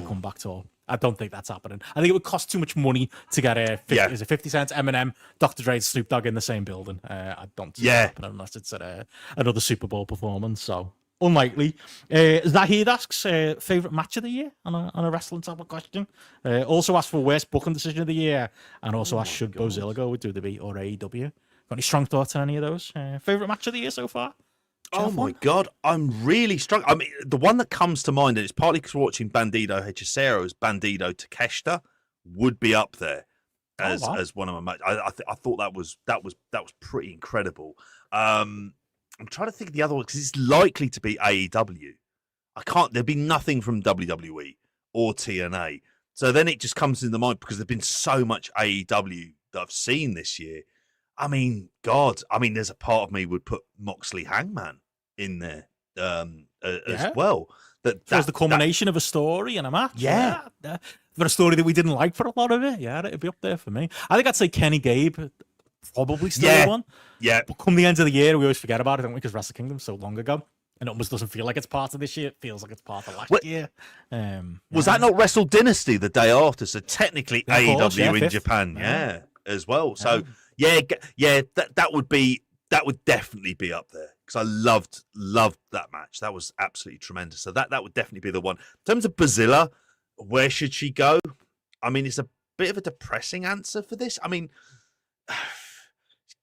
comeback tour. I don't think that's happening. I think it would cost too much money to get is it 50 Cent, Eminem, Dr. Dre, Snoop Dogg in the same building. I don't see it happening unless it's at another Super Bowl performance. So unlikely. Zahid asks favorite match of the year on a wrestling type of question. Also asked for worst booking decision of the year, and also asked should Bozilla go with WWE or AEW. Got any strong thoughts on any of those? Favorite match of the year so far? Oh my god, I'm really struggling. I mean, the one that comes to mind, and it's partly because watching Bandido Hechicero's Bandido Takeshita would be up there as one of my matches. I thought that was pretty incredible. I'm trying to think of the other one because it's likely to be AEW. There'd be nothing from WWE or TNA. So then it just comes into mind because there's been so much AEW that I've seen this year. I mean, God, there's a part of me would put Moxley Hangman in there as well. That was the culmination of a story and a match. Yeah. For a story that we didn't like for a lot of it. Yeah, it'd be up there for me. I think I'd say Kenny Gabe. Probably still one. Yeah. But come the end of the year, we always forget about it, don't we? Because Wrestle Kingdom's so long ago. and it almost doesn't feel like it's part of this year. It feels like it's part of last year. Was that not Wrestle Dynasty the day after? So technically Yeah, of AEW course, yeah, in fifth. Japan, Yeah. as well. So that would definitely be up there because I loved that match. That was absolutely tremendous. So that would definitely be the one. In terms of Bazilla, where should she go? I mean, it's a bit of a depressing answer for this. I mean,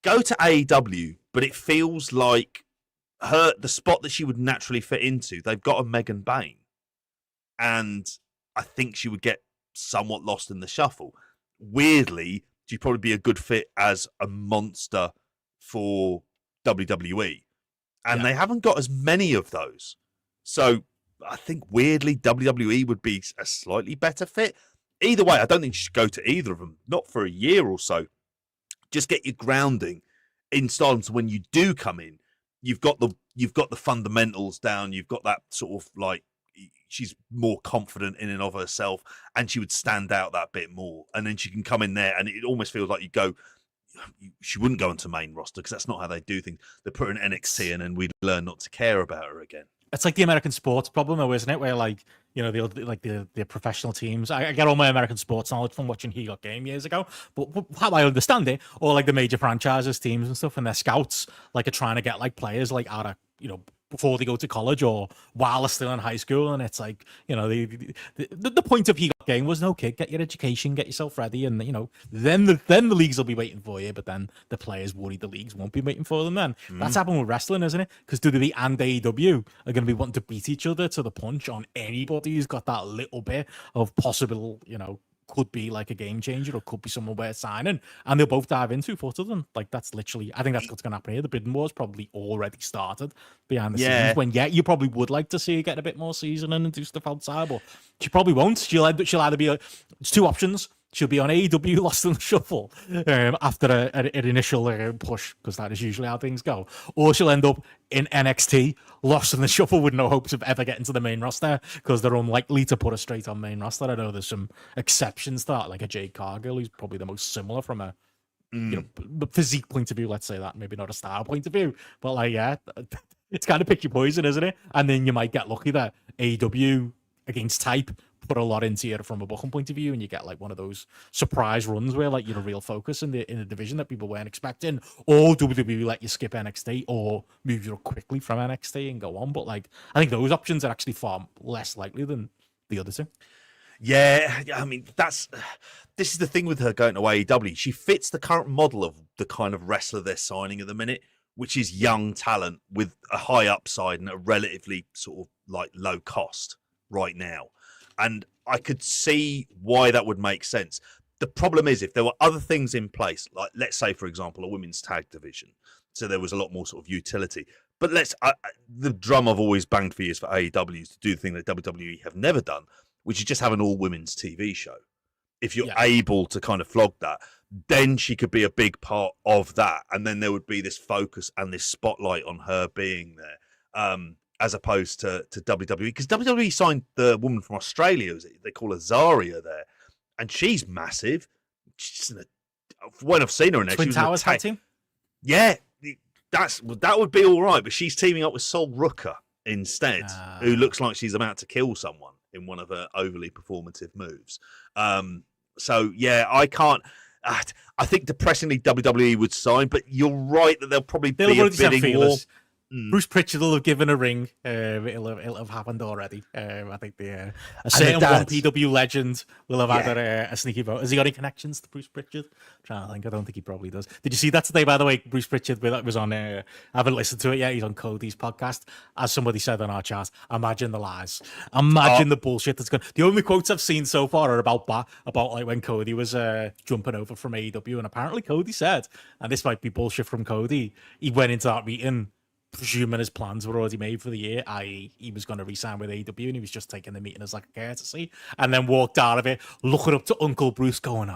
go to AEW, but it feels like the spot that she would naturally fit into. They've got a Megan Bain, and I think she would get somewhat lost in the shuffle. Weirdly, she'd probably be a good fit as a monster for WWE, and they haven't got as many of those. So I think weirdly WWE would be a slightly better fit. Either way, I don't think you should go to either of them, not for a year or so. Just get your grounding in style, so when you do come in, you've got the fundamentals down. You've got that sort of like she's more confident in and of herself, and she would stand out that bit more. And then she can come in there, and it almost feels like she wouldn't go into main roster because that's not how they do things. They put an NXT in, and we learn not to care about her again. It's like the American sports problem, though, isn't it? Where like the professional teams. I get all my American sports knowledge from watching He Got Game years ago. But how I understand it, all like the major franchises teams and stuff, and their scouts like are trying to get like players like out of before they go to college or while they're still in high school. And it's like, the point of He Got Game was, no, kid, get your education, get yourself ready, and then the leagues will be waiting for you. But then the players worry the leagues won't be waiting for them. Then that's happened with wrestling, isn't it? Because WWE and AEW are going to be wanting to beat each other to the punch on anybody who's got that little bit of possible, could be like a game changer or could be someone worth signing, and they'll both dive into both of them. Like that's literally, I think that's what's going to happen here. The bidding war's probably already started behind the scenes. When you probably would like to see her get a bit more seasoning and do stuff outside, but she probably won't. She'll either be it's two options. She'll be on AEW Lost in the Shuffle after an initial push, because that is usually how things go. Or she'll end up in NXT Lost in the Shuffle with no hopes of ever getting to the main roster, because they're unlikely to put her straight on main roster. I know there's some exceptions to that, like a Jade Cargill, who's probably the most similar from a physique point of view, let's say that. Maybe not a style point of view, but like, yeah, it's kind of pick your poison, isn't it? And then you might get lucky that AEW against type put a lot into it from a booking point of view, and you get like one of those surprise runs where like you're a real focus in the division that people weren't expecting, or WWE let you skip NXT or move you up quickly from NXT and go on. But like, I think those options are actually far less likely than the other two. Yeah, I mean, this is the thing with her going to AEW. She fits the current model of the kind of wrestler they're signing at the minute, which is young talent with a high upside and a relatively sort of like low cost right now. And I could see why that would make sense. The problem is, if there were other things in place, like let's say, for example, a women's tag division, so there was a lot more sort of utility. But the drum I've always banged for years for AEW is to do the thing that WWE have never done, which is just have an all-women's TV show. If you're able to kind of flog that, then she could be a big part of that. And then there would be this focus and this spotlight on her being there. As opposed to WWE, because WWE signed the woman from Australia, they call her Zarya there, and she's massive. When I've seen her in there, Twin Towers tag team. Yeah, that would be all right, but she's teaming up with Sol Ruka instead, who looks like she's about to kill someone in one of her overly performative moves. So yeah, I can't. I think depressingly WWE would sign, but you're right that there'll probably be a bidding war. Bruce Pritchard will have given a ring. It'll have happened already. I think a certain one PW legend will have had a sneaky vote. Has he got any connections to Bruce Pritchard? I'm trying to think. I don't think he probably does. Did you see that today, by the way? Bruce Pritchard was on, I haven't listened to it yet. He's on Cody's podcast. As somebody said on our chat, imagine the lies. Imagine the bullshit that's going. The only quotes I've seen so far are about like when Cody was jumping over from AEW, and apparently Cody said, and this might be bullshit from Cody, he went into that meeting presuming his plans were already made for the year, i.e. he was going to re-sign with AEW, and he was just taking the meeting as like a courtesy, and then walked out of it looking up to Uncle Bruce going,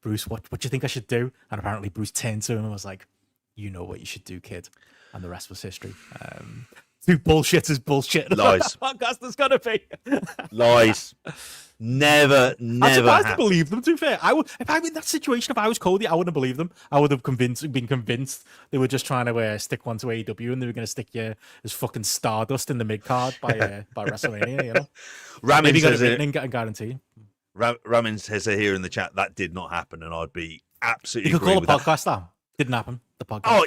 Bruce, what do you think I should do? And apparently Bruce turned to him and was like, you know what you should do, kid. And the rest was history. Two bullshit is bullshit. Lies. Podcast is gonna be Lies. Never I'm surprised to happened. believe them. To be fair, if I'm in that situation, if I was Cody, I wouldn't believe them. I would have been convinced they were just trying to stick one to AEW, and they were going to stick you as fucking Stardust in the mid card by WrestleMania. You know, Ramin maybe got says it and guarantee. Ramin says here in the chat that did not happen, and I'd be absolutely. You could call a with podcast that. Didn't happen. The podcast. Oh,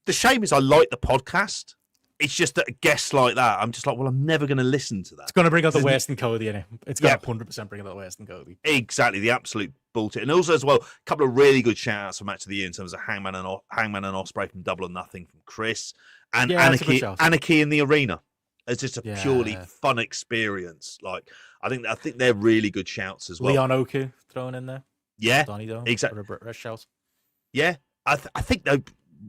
the shame is I like the podcast. It's just that a guest like that, I'm just like, well, I'm never going to listen to that. It's going to bring out the worst in Cody, innit? It's going to 100% bring out the worst in Cody. Exactly, the absolute bullshit. And also, as well, a couple of really good shout-outs for Match of the Year in terms of Hangman and Ospreay from Double or Nothing from Chris, and Anarchy in the Arena. It's just a purely fun experience. Like, I think they're really good shouts as well. Leon Oku thrown in there. Yeah, Donnie Dome, exactly. Shout. Yeah, I think though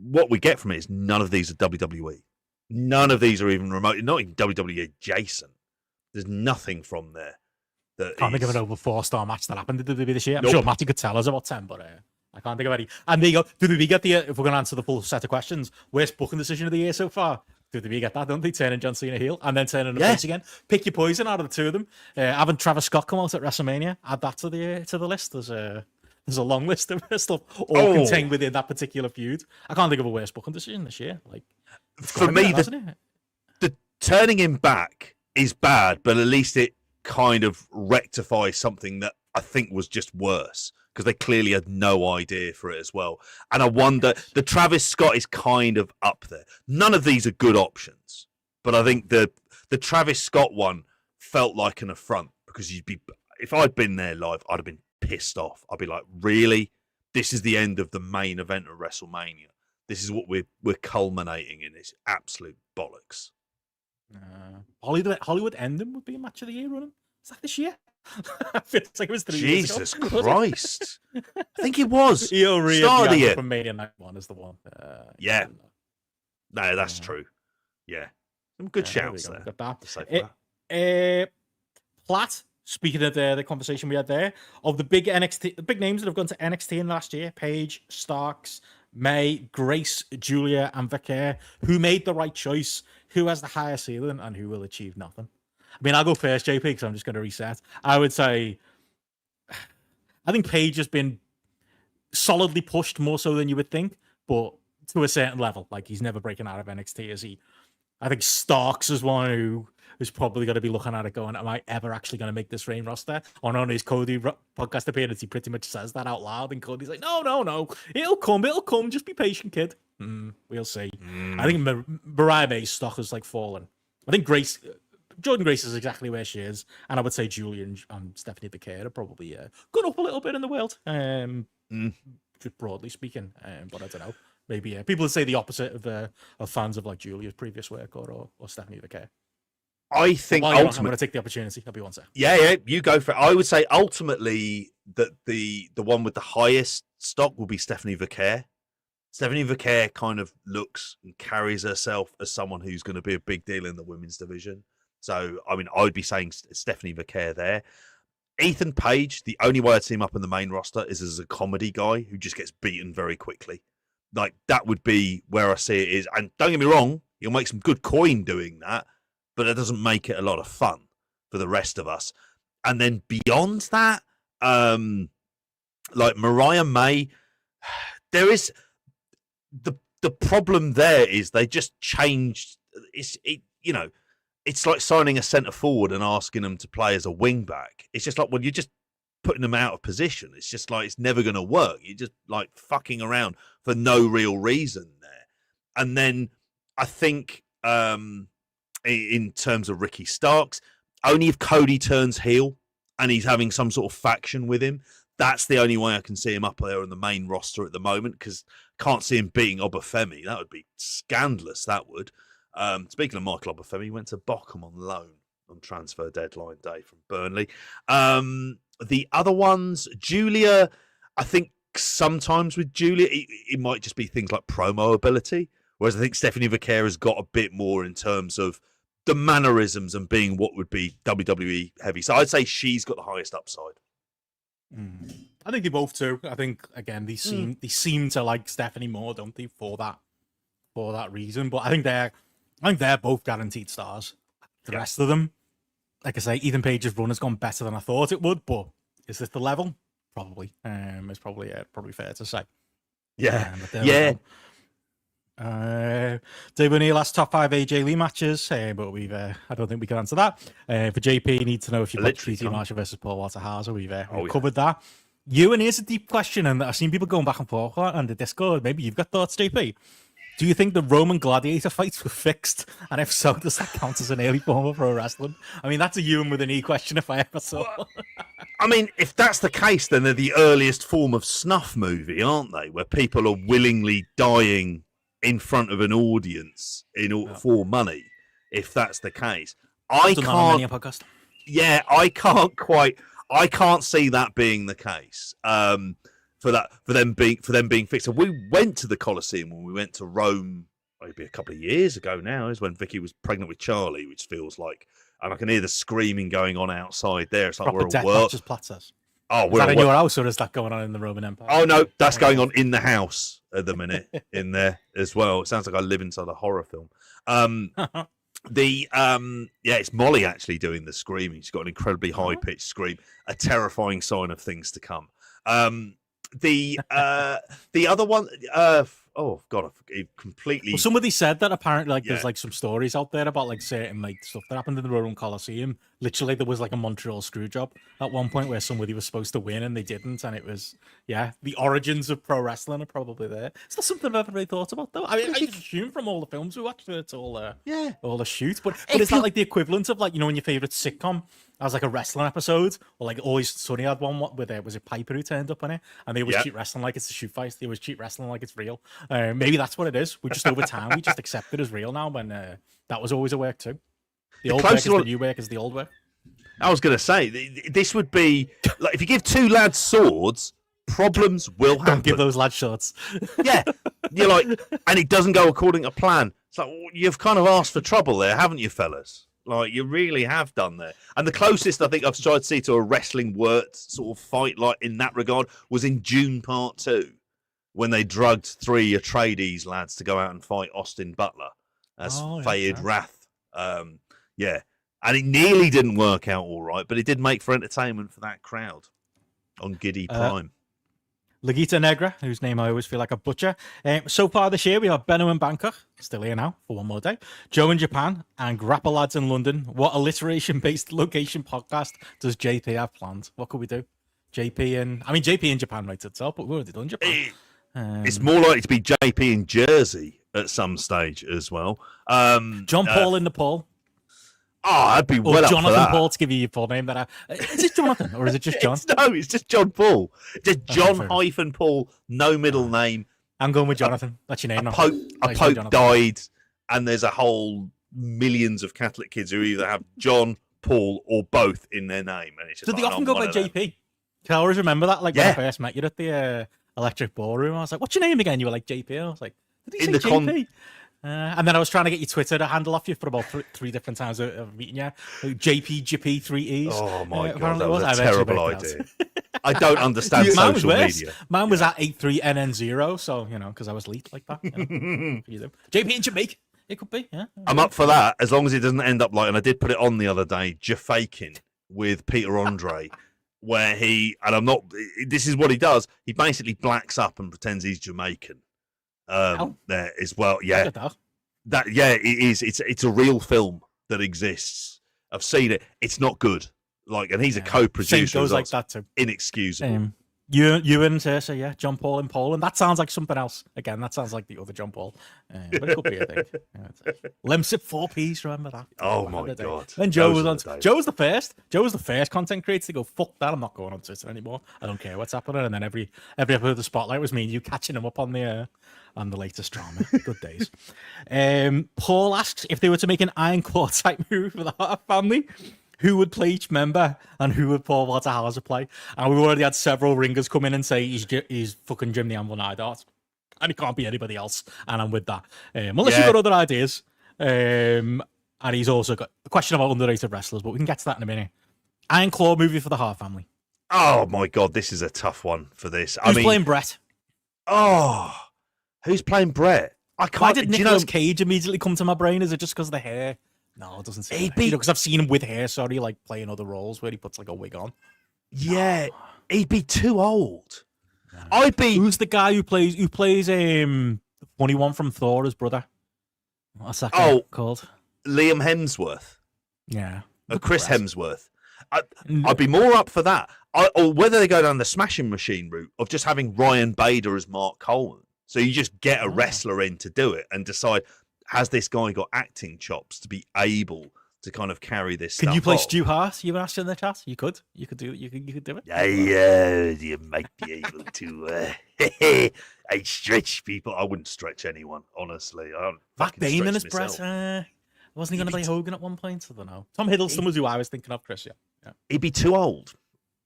what we get from it is none of these are WWE. None of these are even remote, not even WWE adjacent. There's nothing from there. Can't think of an over 4-star match that happened to WWE this year. I'm Nope. sure Matty could tell us about 10, but I can't think of any. And they got, do we get the, if we're going to answer the full set of questions, worst booking decision of the year so far? Do we get that, don't they? Turning John Cena heel and then turning the face again. Pick your poison out of the two of them. Having Travis Scott come out at WrestleMania, add that to the list. There's a long list of stuff all contained within that particular feud. I can't think of a worst booking decision this year. Like, for me, the turning him back is bad, but at least it kind of rectifies something that I think was just worse because they clearly had no idea for it as well. And I wonder, the Travis Scott is kind of up there. None of these are good options, but I think the Travis Scott one felt like an affront because if I'd been there live, I'd have been pissed off. I'd be like, really? This is the end of the main event of WrestleMania. This is what we're culminating in. It's absolute bollocks. Hollywood Ending would be a match of the year running. Is that this year? I feel like it was 3 Jesus years ago. Christ. I think it was. Start of the year. From Mania Night 1 is the one. Yeah. No, that's true. Yeah. Some good shouts there. Platt, speaking of the conversation we had there, of the big names that have gone to NXT in the last year, Paige, Starks, May, Grace, Julia, and Vicaire, who made the right choice, who has the higher ceiling, and who will achieve nothing. I mean, I'll go first, JP, because I'm just going to reset. I would say, I think Paige has been solidly pushed more so than you would think, but to a certain level. Like, he's never breaking out of NXT, is he? I think Starks is one who is probably going to be looking at it going, am I ever actually going to make this main roster? On his Cody podcast appearance, he pretty much says that out loud, and Cody's like, no, it'll come, just be patient, kid. We'll see. I think Mariah May's stock has like fallen. I think Jordan Grace is exactly where she is, and I would say Julia and Stephanie Vicaire are probably gone up a little bit in the world, just broadly speaking, but I don't know. Maybe people would say the opposite of fans of like Julia's previous work or Stephanie Vicaire. I think I'm going to take the opportunity. I'll be one second. Yeah, you go for it. I would say ultimately that the one with the highest stock will be Stephanie Vicaire. Stephanie Vicaire kind of looks and carries herself as someone who's going to be a big deal in the women's division. So, I mean, I would be saying Stephanie Vicaire there. Ethan Page, the only way I'd see him up in the main roster is as a comedy guy who just gets beaten very quickly. Like, that would be where I see it is. And don't get me wrong, he'll make some good coin doing that, but it doesn't make it a lot of fun for the rest of us. And then beyond that, like Mariah May, there is the problem there is they just changed. It's like signing a centre forward and asking them to play as a wing back. It's just like, well, you're just putting them out of position. It's just like, it's never going to work. You're just like fucking around for no real reason there. And then I think in terms of Ricky Starks, only if Cody turns heel and he's having some sort of faction with him, that's the only way I can see him up there on the main roster at the moment, because can't see him beating Obafemi. That would be scandalous, that would. Speaking of Michael Obafemi, he went to Bochum on loan on transfer deadline day from Burnley. The other ones, Julia, I think sometimes with Julia, it might just be things like promo ability, whereas I think Stephanie Vicaire has got a bit more in terms of the mannerisms and being what would be WWE heavy. So I'd say she's got the highest upside. I think they both do. I think again they seem to like Stephanie more, don't they, for that reason. But I think I think they're both guaranteed stars. The rest of them, like I say, Ethan Page's run has gone better than I thought it would, but is this the level? Probably. It's probably fair to say. Yeah. Dave O'Neill asked top 5 AJ Lee matches, but we've I don't think we can answer that. For JP, you need to know if you've got TT Marshall versus Paul Walter Hauser. We've covered that. You, and here's a deep question, and I've seen people going back and forth on the Discord. Maybe you've got thoughts, JP. Do you think the Roman Gladiator fights were fixed? And if so, does that count as an early form of pro wrestling? I mean, that's a Ewan with an E question if I ever saw. I mean, if that's the case, then they're the earliest form of snuff movie, aren't they? Where people are willingly dying in front of an audience for money. If that's the case, I can't. Yeah, I can't see that being the case. For them being fixed. And we went to the Colosseum when we went to Rome, maybe a couple of years ago now, is when Vicky was pregnant with Charlie, which feels like, and I can hear the screaming going on outside there. It's like proper we're a world. Oh, is that in your house, or is that going on in the Roman Empire? Oh no, that's going on in the house at the minute, in there as well. It sounds like I live inside a horror film. It's Molly actually doing the screaming. She's got an incredibly high pitched scream, a terrifying sign of things to come. The other one, oh god, I completely. Well, somebody said that apparently, there's some stories out there about certain stuff that happened in the Roman Colosseum. Literally, there was a Montreal screw job at one point where somebody was supposed to win and they didn't, and it was the origins of pro wrestling are probably there. It's not something I've ever really thought about though. I mean, I assume from all the films we watched, it's all all a shoot. But is that the equivalent of in your favorite sitcom? As a wrestling episode, or Always Sunny had one where there was a Piper who turned up on it, and they always treat wrestling like it's a shoot fight. They always treat wrestling like it's real. Maybe that's what it is. We just over time we just accept it as real now. When that was always a work too. The old work is the new work is the old work. I was going to say this would be if you give two lads swords, problems will happen. Don't give those lads swords. Yeah, you're and it doesn't go according to plan. It's like you've kind of asked for trouble there, haven't you, fellas? You really have done there. And the closest I think I've tried to see to a wrestling word sort of fight in that regard was in June Part 2 when they drugged 3 Atreides lads to go out and fight Austin Butler as Fayed Wrath. And it nearly didn't work out all right, but it did make for entertainment for that crowd on Giddy Prime. Legita Negra, whose name I always feel like a butcher. So far this year, we have Benno in Bangkok, still here now for one more day. Joe in Japan and GRAPPL lads in London. What alliteration-based location podcast does JP have planned? What could we do? JP in Japan writes itself, but we've already done Japan. It's more likely to be JP in Jersey at some stage as well. John Paul in Nepal. Oh, I'd be well up Jonathan for that. Paul, to give you your full name. Is it Jonathan or is it just John? It's just John Paul. Just John Paul, no middle name. I'm going with Jonathan. That's your name. A Pope died, and there's a whole millions of Catholic kids who either have John, Paul, or both in their name. And it's just they often go by JP? I always remember that. When I first met you at the Electric Ballroom, I was like, "What's your name again?" You were like JP. I was like, "Did he say JP?" And then I was trying to get your Twitter to handle off you for about three different times of meeting you. JP 3 E's. Oh my god, that was a terrible idea. I don't understand social media. Mine was at 83NN0, so because I was late like that. JP in Jamaica. It could be. Yeah, I'm up for that as long as it doesn't end up and I did put it on the other day, Jafakin with Peter Andre, where this is what he does. He basically blacks up and pretends he's Jamaican. There as well, it is. It's a real film that exists. I've seen it. It's not good. And he's a co-producer. Goes like that too. Inexcusable. You and Cersei, John Paul in Poland. That sounds like something else. Again, that sounds like the other John Paul. But it could be, I think. Lemsip 4Ps, remember that? Oh my god. Then Joe was on. Joe was the first. Joe was the first content creator to go, fuck that, I'm not going on Twitter anymore. I don't care what's happening. And then every episode of the Spotlight was me and you catching him up on the latest drama. Good days. Paul asks if they were to make an Iron Claw type move for the Hart family, who would play each member and who would Paul Walter Hauser play? And we've already had several ringers come in and say he's fucking Jim the Anvil Neidhart. And he can't be anybody else. And I'm with that. Unless you've got other ideas. And he's also got a question about underrated wrestlers, but we can get to that in a minute. Iron Claw movie for the Hart family. Oh my god, this is a tough one for this. Who's playing Brett? Oh, who's playing Brett? I can't. Why did do you Nicolas know, Cage immediately come to my brain? Is it just because of the hair? No, it doesn't seem. Because I've seen him with hair. Sorry, like playing other roles where he puts like a wig on. Yeah, he'd be too old. No. I'd be. Who's the guy who plays the funny one from Thor, his brother? What's that guy called? Liam Hemsworth. Yeah, Chris Hemsworth. I'd be more up for that. Or whether they go down the smashing machine route of just having Ryan Bader as Mark Coleman. So you just get a wrestler in to do it and decide, has this guy got acting chops to be able to kind of carry this stuff? Can you play off? Stu Hart? You asked in the chat. You could do it. You could do it. You might be able to. I stretch people. I wouldn't stretch anyone, honestly. Matt Damon is Brett. Wasn't he going to play Hogan at one point? I don't know. Tom Hiddleston was who I was thinking of, Chris. Yeah. He'd be too old.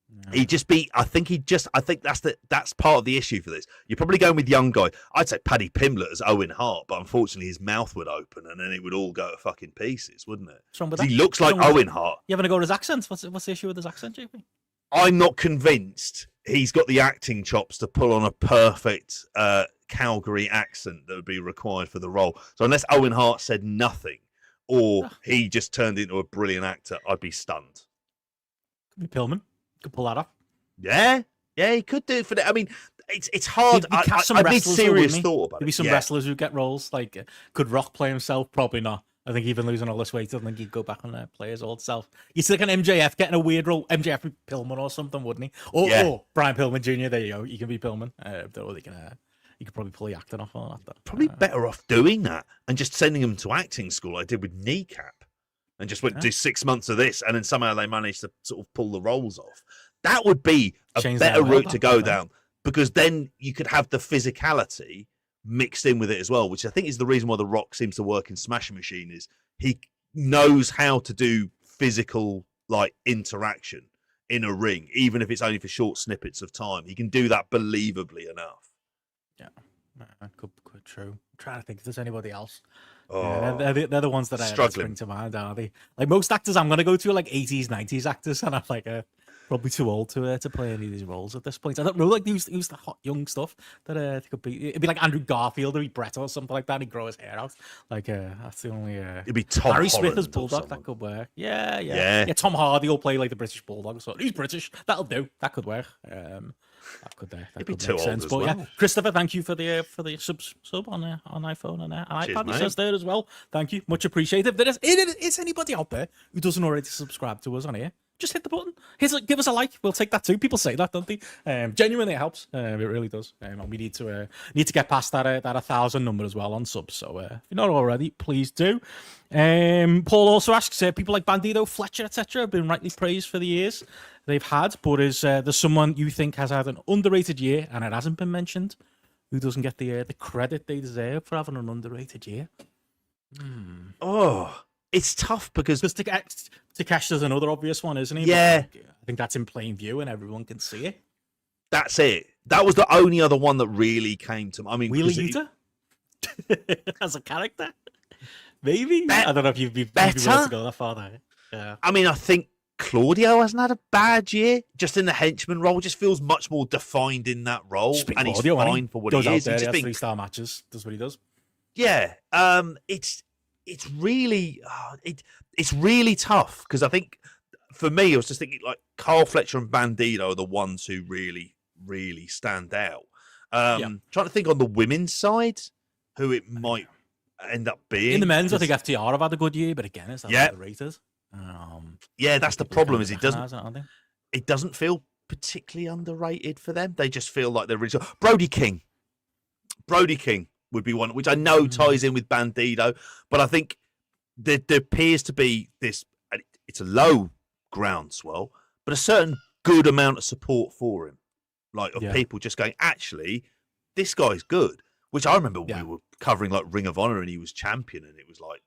Yeah. He'd just be. I think that's part of the issue for this. You're probably going with young guy. I'd say Paddy Pimblett as Owen Hart, but unfortunately his mouth would open and then it would all go to fucking pieces, wouldn't it? What's wrong with that? He looks like Owen Hart. You having to go with his accent? What's the issue with his accent, JP? I'm not convinced he's got the acting chops to pull on a perfect Calgary accent that would be required for the role. So unless Owen Hart said nothing or he just turned into a brilliant actor, I'd be stunned. Could be Pillman. Could pull that off. Yeah, he could do it for that. I mean, it's hard. I need serious thought about it. Maybe some wrestlers who get roles. Like, could Rock play himself? Probably not. I think even losing all this weight, I don't think he'd go back and play his old self. You see like an MJF getting a weird role. MJF be Pillman or something, wouldn't he? Or Brian Pillman Jr. There you go. You can be Pillman. You could probably pull the acting off on that. Probably better off doing that and just sending him to acting school. I did with Kneecap, and just went do 6 months of this, and then somehow they managed to sort of pull the roles off. That would be a better route to go down, because then you could have the physicality mixed in with it as well, which I think is the reason why The Rock seems to work in Smashing Machine. Is he knows how to do physical like interaction in a ring, even if it's only for short snippets of time. He can do that believably enough. Yeah, could true. I'm trying to think if there's anybody else. Oh, they're the ones that I spring to mind, aren't they? Like most actors, I'm gonna go to like 80s, 90s actors, and I'm like probably too old to play any of these roles at this point. I don't know, like who's the hot young stuff that could be. It'd be like Andrew Garfield or be Brett or something like that. And he'd grow his hair out. Like that's the only. It'd be Tom Barry Holland Smith as Bulldog. That could work. Yeah. Tom Hardy will play like the British Bulldog. So he's British. That'll do. That could work. That could make sense. But yeah, Christopher, thank you for the sub on iPhone and iPad. It says there as well. Thank you, much appreciated. If there is anybody out there who doesn't already subscribe to us on here, just hit the button. Give us a like. We'll take that too. People say that, don't they? Genuinely, it helps. It really does. And we need to get past that 1,000 number as well on subs. So if you're not already, please do. Paul also asks, people like Bandito, Fletcher, etc. have been rightly praised for the years they've had, but is there someone you think has had an underrated year and it hasn't been mentioned, who doesn't get the credit they deserve for having an underrated year? Oh, it's tough because Takeshita's another obvious one, isn't he? Yeah, I think that's in plain view and everyone can see it. That's it. That was the only other one that really came to. I mean, Wheeler Yuta as a character, maybe. I don't know if you'd be willing to go that far there. Yeah. I mean, I think Claudio hasn't had a bad year. Just in the henchman role, just feels much more defined in that role, and he's fine for what he is. He has 3-star matches. Does what he does. Yeah. It's really it's really tough because I think for me, I was just thinking like Carl Fletcher and Bandito are the ones who really stand out. Trying to think on the women's side who it might end up being. In the men's, I think FTR have had a good year, but again, it's not the Raiders. That's the problem. Is it doesn't feel particularly underrated for them. They just feel like they're really. Brody King would be one, which I know ties in with Bandito, but I think there appears to be this. It's a low groundswell, but a certain good amount of support for him, like of people just going, actually, this guy's good. Which I remember we were covering like Ring of Honor, and he was champion, and it was like,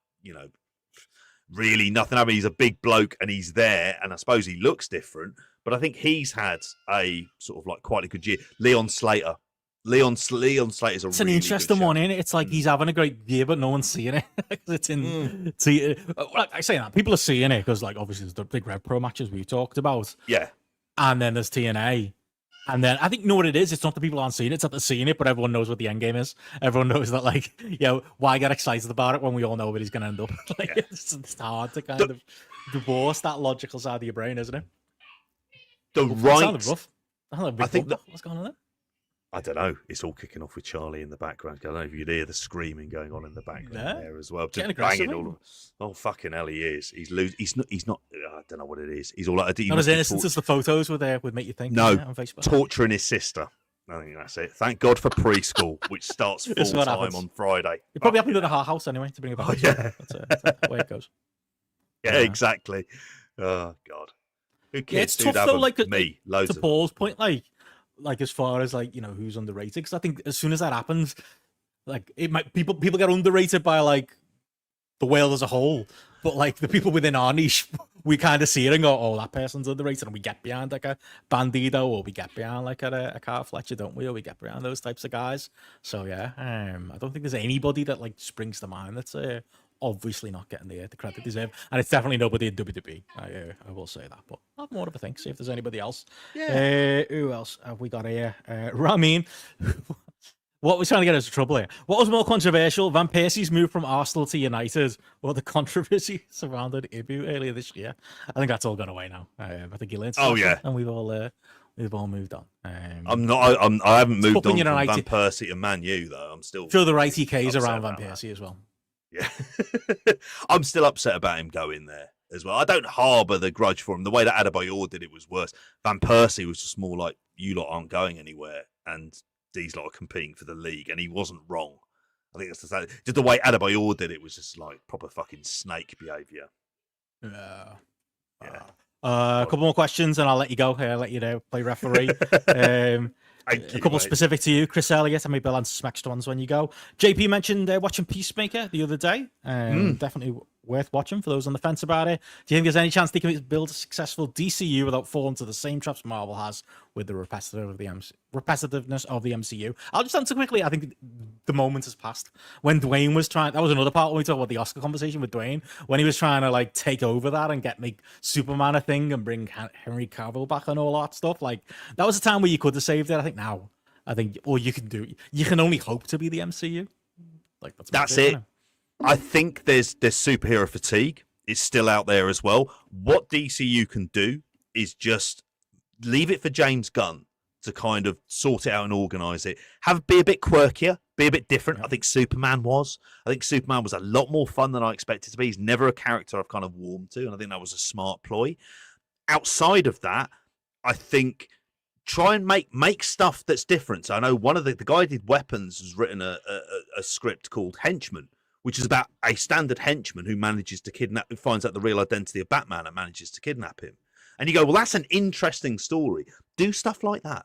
really nothing. I mean, he's a big bloke, and he's there, and I suppose he looks different, but I think he's had a sort of like quite a good year. Leon Slater. Leon Slater's a it's an really interesting one, isn't it? It's like he's having a great year, but no one's seeing it. It's in. I say that people are seeing it because, like, obviously there's the big Red Pro matches we talked about. Yeah, and then there's TNA, And then I think, you know what it is? It's not the people aren't seeing it, it's not they're seeing it, but everyone knows what the end game is. Everyone knows that, like, why get excited about it when we all know where he's going to end up? Like, it's hard to kind of divorce that logical side of your brain, isn't it? Rough. I think what's going on there? I don't know. It's all kicking off with Charlie in the background. I don't know if you'd hear the screaming going on in the background there as well. Just banging all. Oh fucking hell, he is. He's losing. He's not. I don't know what it is. He's all like. Not as innocent as the photos would make you think. No, on Facebook. Torturing his sister. I think that's it. Thank God for preschool, which starts full time on Friday. You're probably happy to the house anyway to bring it back. Yeah, that's the way it goes. Yeah, exactly. Oh God. Who cares? It's tough though. Like me, loads to Paul's point, like as far as like who's underrated, because I think as soon as that happens, like it might people get underrated by like the world as a whole, but like the people within our niche, we kind of see it and go, oh, that person's underrated, and we get behind like a Bandido, or we get behind like a Carl Fletcher, don't we? Or we get behind those types of guys. So yeah, I don't think there's anybody that like springs to mind that's obviously not getting the credit they deserve, and it's definitely nobody in WWE. I will say that, but I'll have more of a think. See if there's anybody else. Yeah. Who else have we got here? Ramin. What we're trying to get us in trouble here. What was more controversial, Van Persie's move from Arsenal to United, or the controversy surrounding Ibu earlier this year? I think that's all gone away now. I think he learned. Oh yeah, and we've all moved on. I haven't moved on from Van Persie to Man U though. I'm still sure the right EKs around Van Persie as well. Yeah, I'm still upset about him going there as well. I don't harbour the grudge for him. The way that Adebayor did it was worse. Van Persie was just more like, you lot aren't going anywhere, and these lot are competing for the league, and he wasn't wrong. I think that's just the way Adebayor did it was just like proper fucking snake behaviour. Yeah. A couple more questions, and I'll let you go. I'll let you play referee. A couple specific to you, Chris Elliott, and maybe I'll answer some extra ones when you go. JP mentioned watching Peacemaker the other day. Definitely worth watching for those on the fence about it. Do you think there's any chance they can build a successful DCU without falling to the same traps Marvel has with the repetitiveness of the MCU? I'll just answer quickly. I think the moment has passed. When Dwayne was trying, that was another part when we talked about the Oscar conversation with Dwayne, when he was trying to like take over that and make Superman a thing and bring Henry Cavill back and all that stuff. Like that was a time where you could have saved it. I think all you can only hope to be the MCU. Like that's it. I think there's superhero fatigue. It's still out there as well. What DCU can do is just leave it for James Gunn to kind of sort it out and organise it. Be a bit quirkier, be a bit different. Yeah. I think Superman was a lot more fun than I expected to be. He's never a character I've kind of warmed to, and I think that was a smart ploy. Outside of that, I think try and make stuff that's different. So I know one of the guy who did Weapons has written a script called Henchman, which is about a standard henchman who finds out the real identity of Batman and manages to kidnap him. And you go, well, that's an interesting story. Do stuff like that.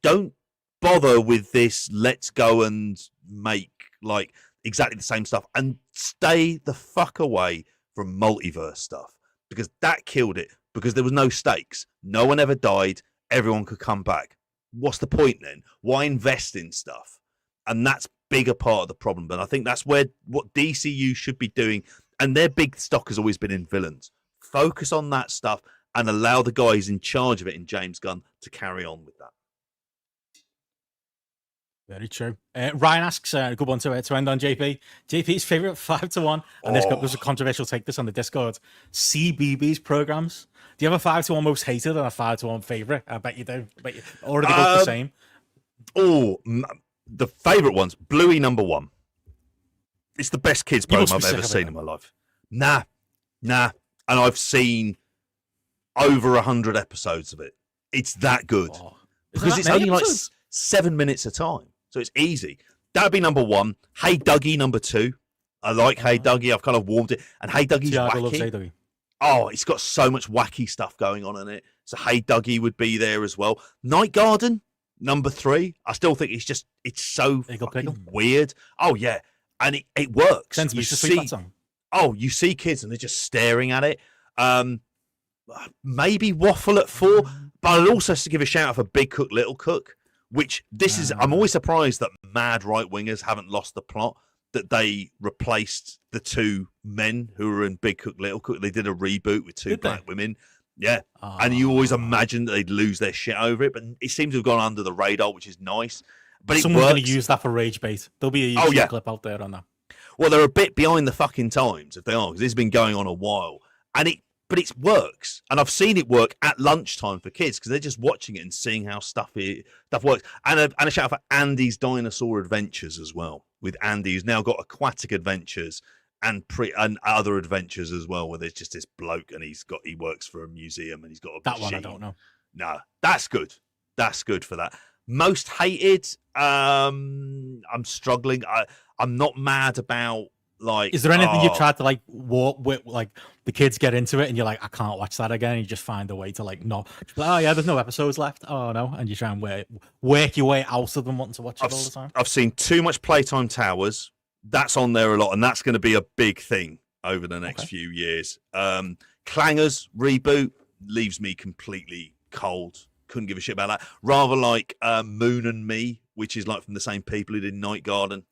Don't bother with this, let's go and make like exactly the same stuff, and stay the fuck away from multiverse stuff, because that killed it, because there was no stakes. No one ever died. Everyone could come back. What's the point then? Why invest in stuff? And that's bigger part of the problem. But I think that's what DCU should be doing. And their big stock has always been in villains. Focus on that stuff and allow the guys in charge of it in James Gunn to carry on with that. Very true. Ryan asks a good one to end on JP. JP's favourite 5-1, and this was a controversial take this on the Discord. CBBS programs. Do you have a 5-1 most hated and a 5-1 favourite? I bet you do. Or are they both the same? The favourite one's Bluey #1. It's the best kids program I've ever seen in my life. Nah. And I've seen over 100 episodes of it. It's that good. Because it's only like 7 minutes a time. So it's easy. That'd be #1. Hey Dougie #2. I like Hey Dougie. I've kind of warmed it. And Hey Dougie's wacky. Loves Hey Dougie. Oh, it's got so much wacky stuff going on in it. So Hey Dougie would be there as well. Night Garden #3. I still think it's so fucking weird. Oh yeah. And it works. Sends me to sleep that song. Oh, you see kids and they're just staring at it. Maybe Waffle at 4. But I'd also have to give a shout out for Big Cook, Little Cook. Which I'm always surprised that mad right wingers haven't lost the plot, that they replaced the two men who were in Big Cook, Little Cook. They did a reboot with two black women. Yeah. And you always imagine that they'd lose their shit over it, but it seems to have gone under the radar, which is nice. But someone's going to use that for rage bait. There'll be a YouTube clip out there on that. Well, they're a bit behind the fucking times if they are, because this has been going on a while, but it works, and I've seen it work at lunchtime for kids because they're just watching it and seeing how stuff works. And a shout out for Andy's Dinosaur Adventures as well, with Andy who's now got aquatic adventures and other adventures as well, where there's just this bloke and he works for a museum and he's got a that machine. One I don't know. No, that's good. That's good for that. Most hated. I'm struggling. I'm not mad about. Like, is there anything you've tried to like walk with, like the kids get into it and you're like, I can't watch that again, and you just find a way to like not, oh yeah, there's no episodes left, oh no, and you try and work your way out of them wanting to watch it all the time? I've seen too much Playtime Towers. That's on there a lot, and that's going to be a big thing over the next few years. Clangers reboot leaves me completely cold. Couldn't give a shit about that. Rather like Moon and Me, which is like from the same people who did Night Garden.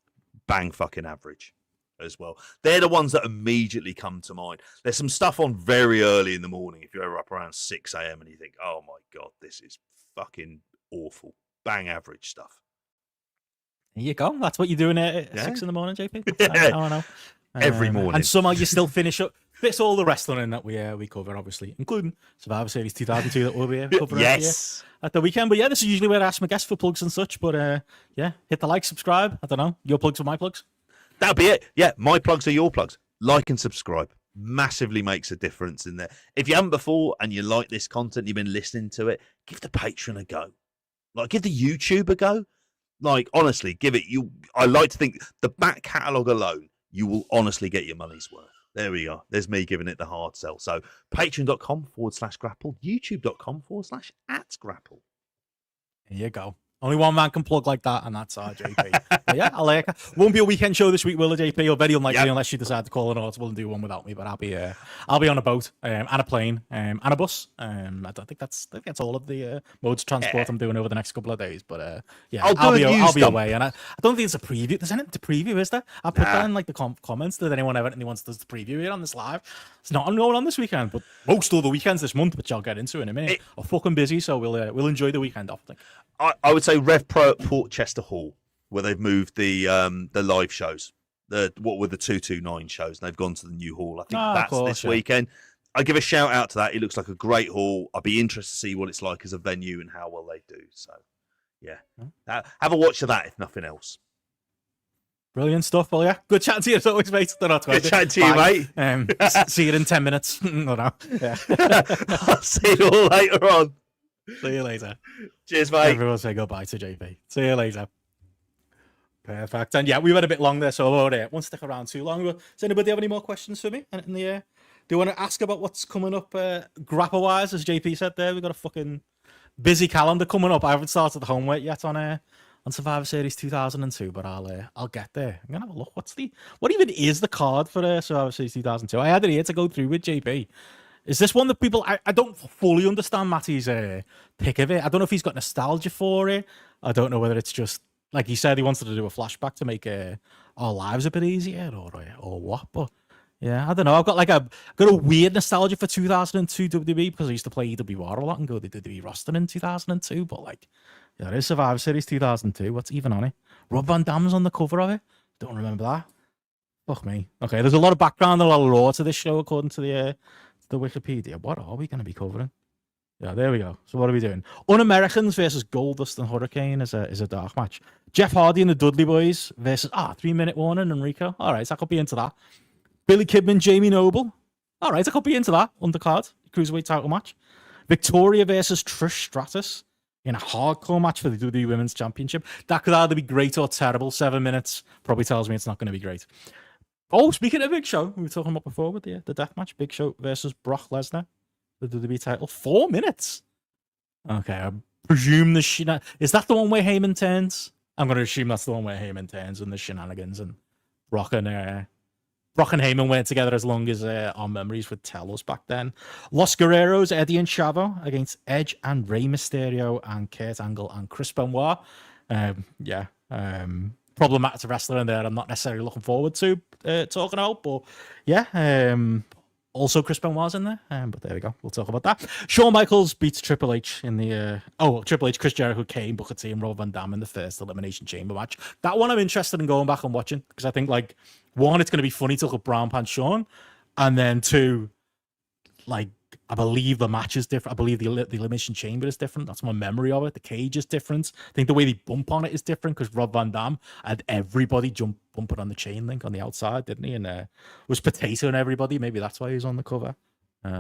Bang fucking average as well. They're the ones that immediately come to mind. There's some stuff on very early in the morning if you're ever up around 6 a.m. and you think, oh my God, this is fucking awful. Bang average stuff. There you go. That's what you're doing at 6 in the morning, JP. I know. Every morning. And somehow you still finish up. Fits all the wrestling in that we cover, obviously, including Survivor Series 2002 that we'll be covering at the weekend. But yeah, this is usually where I ask my guests for plugs and such. But yeah, hit the like, subscribe. I don't know. Your plugs or my plugs? That'll be it. Yeah, my plugs are your plugs. Like and subscribe. Massively makes a difference in there. If you haven't before and you like this content, you've been listening to it, give the Patreon a go. Like, give the YouTube a go. Like, honestly, give it. I like to think the back catalogue alone, you will honestly get your money's worth. There we are. There's me giving it the hard sell. So patreon.com/grapple, youtube.com/@grapple. There you go. Only one man can plug like that, and that's our JP. But yeah, won't be a weekend show this week, will it, JP? Or very unlikely unless you decide to call an audible and do one without me. But I'll be on a boat and a plane and a bus. I think that's all of the modes of transport I'm doing over the next couple of days. But yeah, I'll be away, and I don't think it's a preview. There's anything to preview, is there? I put that in like the comments. Did anyone have anything wants us to preview it on this live? It's not going on this weekend, but most of the weekends this month, which I'll get into in a minute, are fucking busy. So we'll enjoy the weekend off. I think. I would say Rev Pro at Portchester Hall, where they've moved the live shows, what were the 229 shows, and they've gone to the new hall. I think that's this weekend. I give a shout out to that. It looks like a great hall. I'd be interested to see what it's like as a venue and how well they do. So, yeah, have a watch of that if nothing else. Brilliant stuff. Well, yeah, good chatting to you as always, mate. Good chatting to you, mate. See you in 10 minutes. No. Yeah. I'll see you all later on. See you later. Cheers, mate. Everyone say goodbye to JP. See you later. Perfect. And yeah, we went a bit long there, so I won't stick around too long. But does anybody have any more questions for me? In the air? Do you want to ask about what's coming up grapple-wise, as JP said there? We've got a fucking busy calendar coming up. I haven't started the homework yet on Survivor Series 2002, but I'll get there. I'm going to have a look. What even is the card for Survivor Series 2002? I had it here to go through with JP. Is this one that people... I don't fully understand Matty's pick of it. I don't know if he's got nostalgia for it. I don't know whether it's just... Like he said, he wanted to do a flashback to make our lives a bit easier or what. But yeah, I don't know. I've got a weird nostalgia for 2002 WWE because I used to play EWR a lot and go to WWE roster in 2002. But there is Survivor Series 2002. What's even on it? Rob Van Dam's on the cover of it. Don't remember that. Fuck me. Okay, there's a lot of background, a lot of lore to this show according to the Wikipedia. What are we going to be covering? Yeah, there we go. So what are we doing? Un-Americans versus Goldust and Hurricane is a dark match. Jeff Hardy and the Dudley Boys versus 3-minute warning and Rico. All right, so I could be into that. Billy Kidman, Jamie Noble. All right, I could be into that. Undercard, cruiserweight title match. Victoria versus Trish Stratus in a hardcore match for the WWE Women's Championship. That could either be great or terrible. 7 minutes probably tells me it's not going to be great. Oh, speaking of Big Show, we were talking about before with the death match. Big Show versus Brock Lesnar. The WWE title. 4 minutes. Okay, I presume the is that the one where Heyman turns? I'm going to assume that's the one where Heyman turns and the shenanigans and Brock and Heyman went together as long as our memories would tell us back then. Los Guerreros, Eddie and Chavo against Edge and Rey Mysterio and Kurt Angle and Chris Benoit. Problematic wrestler in there I'm not necessarily looking forward to talking about, but yeah, Also, Chris Benoit's in there, but there we go. We'll talk about that. Shawn Michaels beats Triple H in the Triple H, Chris Jericho, Kane, Booker T, and Rob Van Dam in the first Elimination Chamber match. That one I'm interested in going back and watching because I think, like, one, it's going to be funny to look at Brown Pants Shawn, and then two, like, I believe the match is different. I believe the Elimination Chamber is different. That's my memory of it. The cage is different. I think the way they bump on it is different because Rob Van Dam had everybody bumping on the chain link on the outside, didn't he? And was Potato and everybody. Maybe that's why he's on the cover.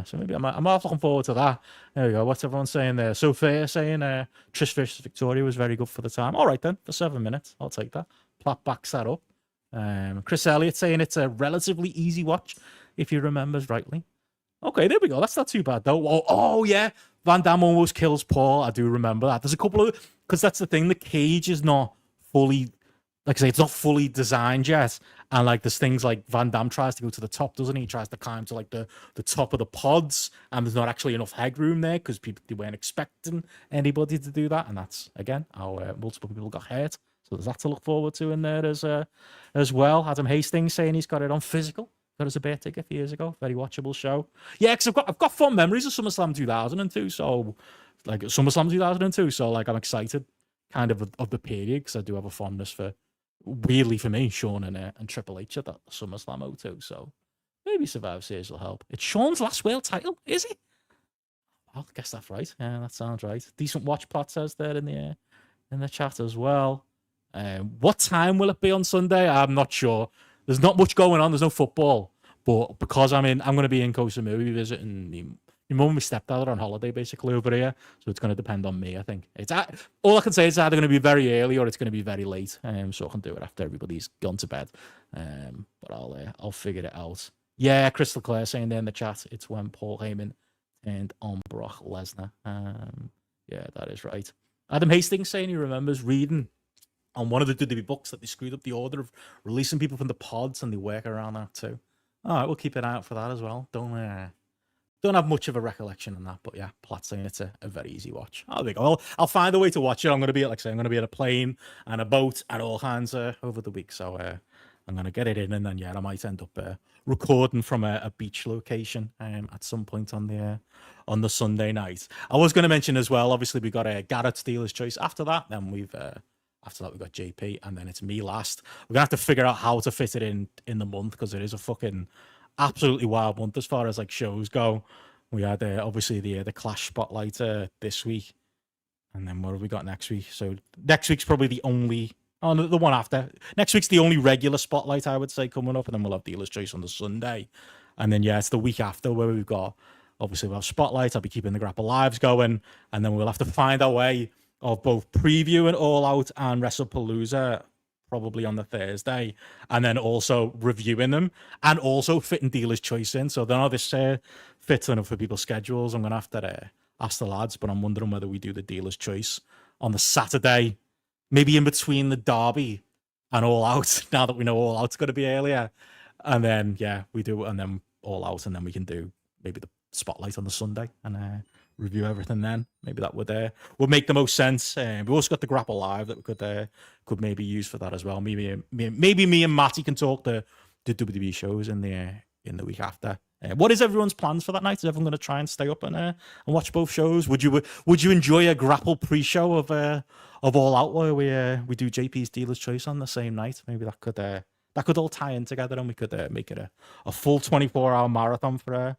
So maybe I'm half looking forward to that. There we go. What's everyone saying there? So Fair saying Trish versus Victoria was very good for the time. All right then, for 7 minutes. I'll take that. Platt backs that up. Chris Elliott saying it's a relatively easy watch if he remembers rightly. Okay, there we go. That's not too bad, though. Oh, yeah. Van Damme almost kills Paul. I do remember that. There's a couple of... Because that's the thing. The cage is not fully... Like I say, it's not fully designed yet. And, like, there's things like Van Damme tries to go to the top, doesn't he? He tries to climb to, like, the top of the pods. And there's not actually enough headroom there because they weren't expecting anybody to do that. And that's, again, how multiple people got hurt. So there's that to look forward to in there as well. Adam Hastings saying he's got it on physical. Got us a bear ticket a few years ago. Very watchable show. Yeah, because I've got fond memories of SummerSlam 2002. So, like, SummerSlam 2002. So, like, I'm excited kind of the period because I do have a fondness for, weirdly for me, Shawn and Triple H at that SummerSlam 02. So, maybe Survivor Series will help. It's Shawn's last world title, is it? I guess that's right. Yeah, that sounds right. Decent watch, Platt says there in the chat as well. What time will it be on Sunday? I'm not sure. There's not much going on. There's no football, but because I'm going to be in Koh Samui visiting my mum and my stepdad are on holiday basically over here, so it's going to depend on me. I think it's all I can say is either going to be very early or it's going to be very late. So I can do it after everybody's gone to bed. But I'll figure it out. Yeah, Crystal Clare saying there in the chat, it's when Paul Heyman turned on Brock Lesnar. Yeah, that is right. Adam Hastings saying he remembers reading on one of the WWE books that they screwed up the order of releasing people from the pods, and they work around that too. All right, we'll keep an eye out for that as well. Don't have much of a recollection on that, but yeah, Platt saying it's a very easy watch. Oh, there we go. I'll find a way to watch it. I'm going to be, like I say, I'm going to be at a plane and a boat and all hands over the week, so I'm going to get it in, and then I might end up recording from a beach location at some point on the Sunday night. I was going to mention as well. Obviously, we got Garrett's Dealer's Choice after that. Then we've got JP, and then it's me last. We're gonna have to figure out how to fit it in the month because it is a fucking absolutely wild month as far as like shows go. We had obviously the Clash spotlight this week, and then what have we got next week? So next week's probably the only. Oh, no, the one after. Next week's the only regular spotlight I would say coming up, and then we'll have Dealer's Choice on the Sunday, and then it's the week after where we've got obviously we'll have spotlight. I'll be keeping the GRAPPL lives going, and then we'll have to find our way of both previewing All Out and WrestlePalooza probably on the Thursday, and then also reviewing them and also fitting Dealer's Choice in. So I don't know if this fits enough for people's schedules. I'm going to have to ask the lads, but I'm wondering whether we do the Dealer's Choice on the Saturday, maybe in between the Derby and All Out, now that we know All Out's going to be earlier. And then, we do, and then All Out, and then we can do maybe the spotlight on the Sunday and review everything then. Maybe that would make the most sense. We've also got the GRAPPL Live that we could maybe use for that as well. Maybe me and Matty can talk the WWE shows in the week after. What is everyone's plans for that night? Is everyone going to try and stay up and watch both shows? Would you enjoy a GRAPPL pre-show of All Out where we do JP's Dealer's Choice on the same night? Maybe that could all tie in together, and we could make it a full 24-hour marathon for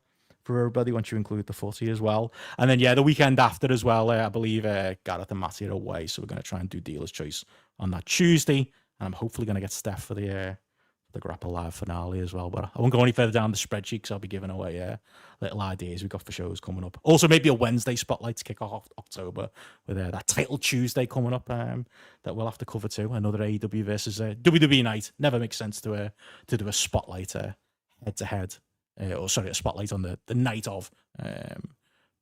everybody once you include the footy as well. And then the weekend after as well, I believe Gareth and Matty are away, so we're going to try and do Dealer's Choice on that Tuesday, and I'm hopefully going to get Steph for the GRAPPL Live finale as well. But I won't go any further down the spreadsheet because I'll be giving away little ideas we've got for shows coming up. Also maybe a Wednesday spotlight to kick off October with that title Tuesday coming up that we'll have to cover too. Another AEW versus WWE night. Never makes sense to do a spotlight head to head. A spotlight on the night of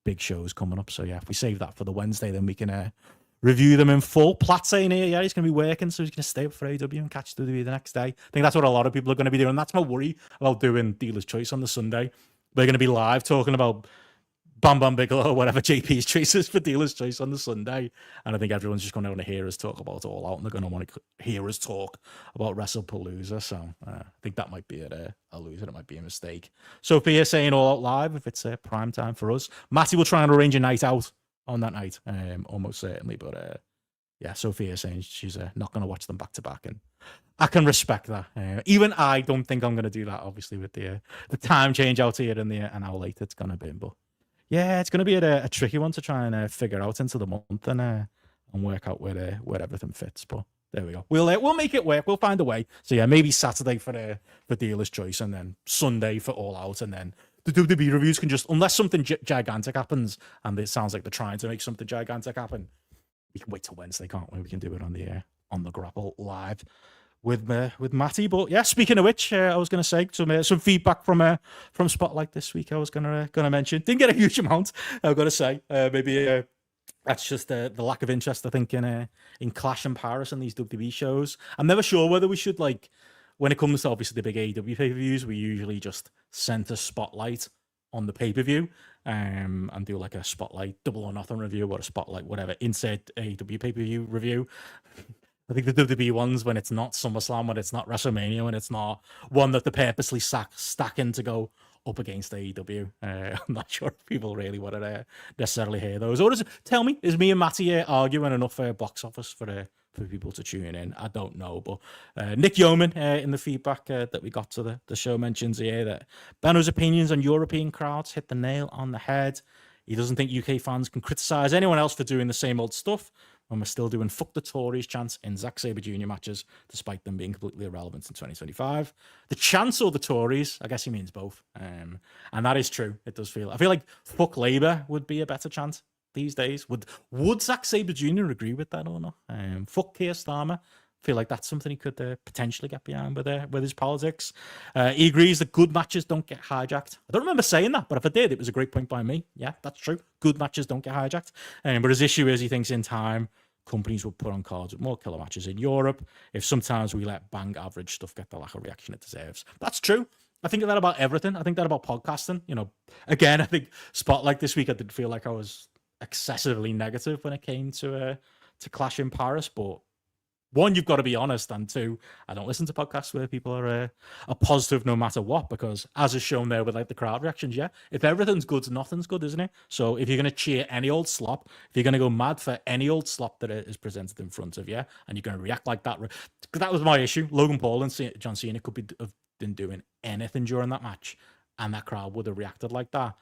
big shows coming up. So if we save that for the Wednesday, then we can review them in full. Platt saying here, he's going to be working, so he's going to stay up for AEW and catch WWE the next day. I think that's what a lot of people are going to be doing. That's my worry about doing Dealer's Choice on the Sunday. We're going to be live talking about Bam Bam Bigelow, whatever JP's choices for Dealer's Choice on the Sunday. And I think everyone's just going to want to hear us talk about All Out, and they're going to want to hear us talk about WrestlePalooza. So I think that might be a loser. It might be a mistake. Sophia saying All Out Live if it's prime time for us. Matty will try and arrange a night out on that night, almost certainly. But yeah, Sophia saying she's not going to watch them back to back, and I can respect that. Even I don't think I'm going to do that, obviously, with the time change out here and an hour late it's going to be. But yeah, it's going to be a tricky one to try and figure out into the month and work out where everything fits. But there we go. We'll make it work. We'll find a way. So yeah, maybe Saturday for Dealer's Choice, and then Sunday for All Out, and then the WWE reviews can just, unless something gigantic happens, and it sounds like they're trying to make something gigantic happen, we can wait till Wednesday, can't we? We can do it on the GRAPPL live with Matty. But yeah, speaking of which, I was going to say some feedback from Spotlight this week. I was going to mention, didn't get a huge amount. I've got to say, maybe that's just the lack of interest, I think, in Clash in Paris and these WWE shows. I'm never sure whether we should, like, when it comes to obviously the big AEW pay-per-views, we usually just center Spotlight on the pay-per-view and do like a Spotlight Double or Nothing review, or a Spotlight whatever, insert AEW pay-per-view review. I think the WWE ones, when it's not SummerSlam, when it's not WrestleMania, when it's not one that they're purposely stacking to go up against AEW, I'm not sure if people really want to necessarily hear those. Or tell me, is me and Matty arguing enough box office for people to tune in? I don't know. But Nick Yeoman in the feedback that we got to the show mentions here that Benno's opinions on European crowds hit the nail on the head. He doesn't think UK fans can criticise anyone else for doing the same old stuff when we're still doing fuck the Tories chants in Zack Sabre Jr. matches, despite them being completely irrelevant in 2025. The chants or the Tories, I guess he means both. And that is true. It does feel, I feel like fuck Labour would be a better chant these days. Would Zack Sabre Jr. agree with that or not? Fuck Keir Starmer. I feel like that's something he could potentially get behind with his politics. He agrees that good matches don't get hijacked. I don't remember saying that, but if I did, it was a great point by me. Yeah, that's true. Good matches don't get hijacked. But his issue is he thinks in time, companies will put on cards with more killer matches in Europe if sometimes we let bang average stuff get the lack of reaction it deserves. That's true. I think that about everything. I think that about podcasting. You know, again, I think Spotlight this week, I did feel like I was excessively negative when it came to Clash in Paris, but one, you've got to be honest, and two, I don't listen to podcasts where people are positive no matter what, because as is shown there with like the crowd reactions, yeah, if everything's good, nothing's good, isn't it? So if you're going to cheer any old slop, if you're going to go mad for any old slop that is presented in front of you, and you're going to react like that, that was my issue. Logan Paul and John Cena could have been doing anything during that match, and that crowd would have reacted like that.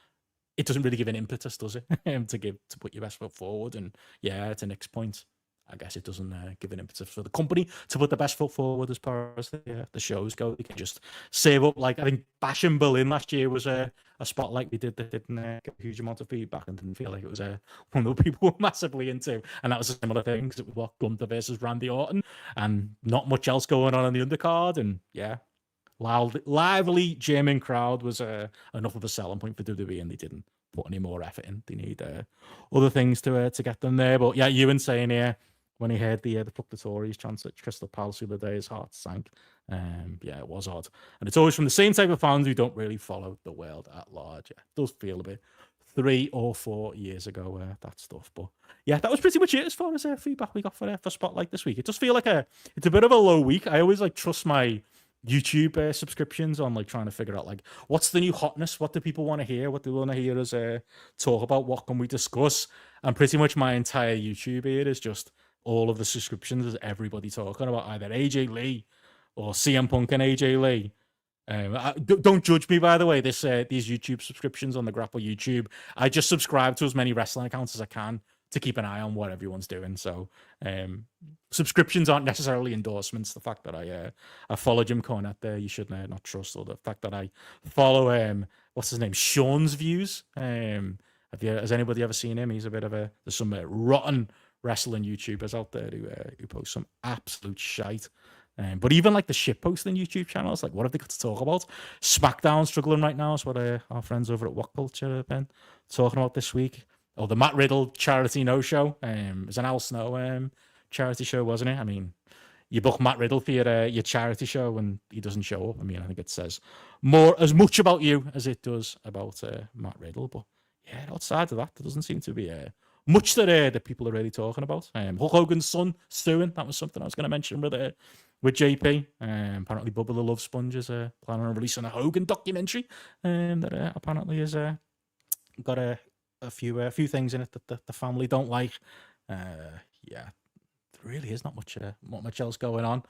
It doesn't really give an impetus, does it, to put your best foot forward? And yeah, to Nick's point, I guess it doesn't give an impetus for the company to put the best foot forward as far as the shows go. They can just save up. Like, I think Bash in Berlin last year was a Spotlight we did that didn't get a huge amount of feedback and didn't feel like it was one that people were massively into. And that was a similar thing because it was what, Gunther versus Randy Orton and not much else going on in the undercard. And yeah, lively German crowd was enough of a selling point for WWE, and they didn't put any more effort in. They need other things to get them there. But yeah, Ewan saying here, when he heard the fuck the Tories chants at Crystal Palace the other day, his heart sank. Yeah, it was odd. And it's always from the same type of fans who don't really follow the world at large. Yeah, it does feel a bit 3 or 4 years ago, that stuff. But yeah, that was pretty much it as far as feedback we got for Spotlight this week. It does feel like it's a bit of a low week. I always like trust my YouTube subscriptions on like trying to figure out like what's the new hotness, what do people want to hear, what do they want to hear us talk about, what can we discuss. And pretty much my entire YouTube here is just all of the subscriptions is everybody talking about either AJ Lee or CM Punk and AJ Lee. Don't judge me, by the way, these YouTube subscriptions on the GRAPPL YouTube. I just subscribe to as many wrestling accounts as I can to keep an eye on what everyone's doing. So subscriptions aren't necessarily endorsements. The fact that I follow Jim Cornette there, you should not trust, or the fact that I follow what's his name, Sean's Views. Has anybody ever seen him? He's a bit of there's some rotten wrestling YouTubers out there who post some absolute shite. But even like the shit posting YouTube channels, like what have they got to talk about? SmackDown struggling right now is what our friends over at What Culture have been talking about this week. Oh, the Matt Riddle charity no-show. It was an Al Snow charity show, wasn't it? I mean, you book Matt Riddle for your charity show and he doesn't show up. I mean, I think it says as much about you as it does about Matt Riddle, but yeah, outside of that, there doesn't seem to be much that people are really talking about. Hulk Hogan's son suing, that was something I was going to mention with JP. Apparently, Bubba the Love Sponge is planning on releasing a Hogan documentary that apparently has got a few things in it that the family don't like. Yeah, there really is not much else going on.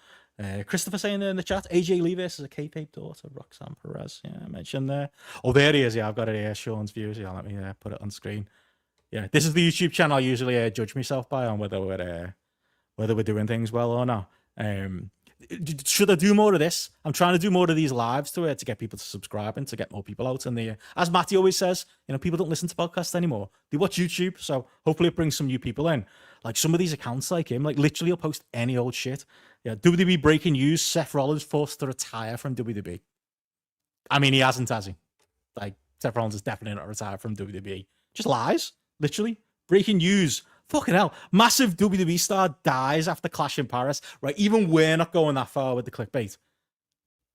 Christopher saying there in the chat, AJ Lee versus a kayfabe daughter, Roxanne Perez. Yeah, I mentioned there. Oh, there he is. Yeah, I've got it here. Sean's views. Yeah, let me put it on screen. Yeah, this is the YouTube channel I usually judge myself by on whether we're doing things well or not. Should I do more of this? I'm trying to do more of these lives to get people to subscribe and to get more people out. And as Matty always says, people don't listen to podcasts anymore. They watch YouTube, so hopefully it brings some new people in. Like some of these accounts like him, like literally he'll post any old shit. Yeah, WWE breaking news, Seth Rollins forced to retire from WWE. I mean, he hasn't, has he? Like, Seth Rollins is definitely not retired from WWE. Just lies, literally. Breaking news. Fucking hell. Massive WWE star dies after Clash in Paris. Right, even we're not going that far with the clickbait.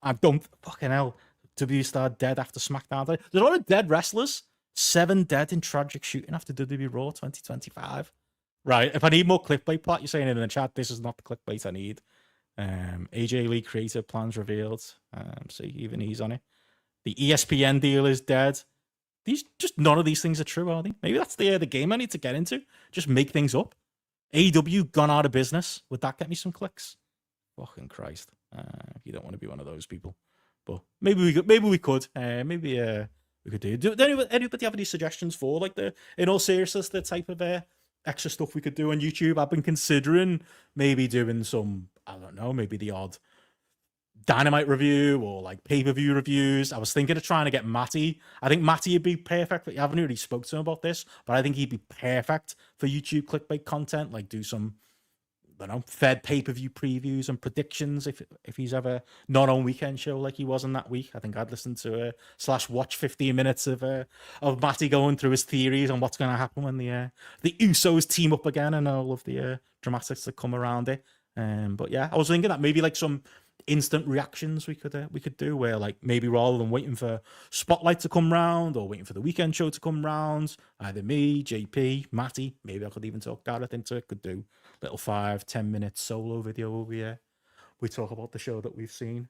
I don't... Fucking hell. WWE star dead after SmackDown. There's a lot of dead wrestlers. 7 dead in tragic shooting after WWE Raw 2025. Right, if I need more clickbait, Pat, you're saying it in the chat, this is not the clickbait I need. AJ Lee creative plans revealed. See, even he's on it. The ESPN deal is dead. None of these things are true, are they? Maybe that's the game I need to get into. Just make things up. AEW gone out of business. Would that get me some clicks? Fucking Christ. You don't want to be one of those people. But maybe we could. Maybe we could do. Do anybody have any suggestions for in all seriousness, the type of extra stuff we could do on YouTube? I've been considering maybe doing some, I don't know, maybe the odd Dynamite review or like pay-per-view reviews. I was thinking of trying to get Matty. I think Matty would be perfect. I haven't really spoke to him about this, but I think he'd be perfect for YouTube clickbait content. Like do some, I don't know, Fed pay-per-view previews and predictions if he's ever not on weekend show like he was in that week. I think I'd listen to /watch 15 minutes of Matty going through his theories on what's going to happen when the Usos team up again and all of the dramatics that come around it. But yeah, I was thinking that maybe like some instant reactions we could do where like maybe rather than waiting for Spotlight to come round or waiting for the weekend show to come round, either me, JP, Matty, maybe I could even talk Gareth into it, could do little 5-10 minute solo video over here. We talk about the show that we've seen.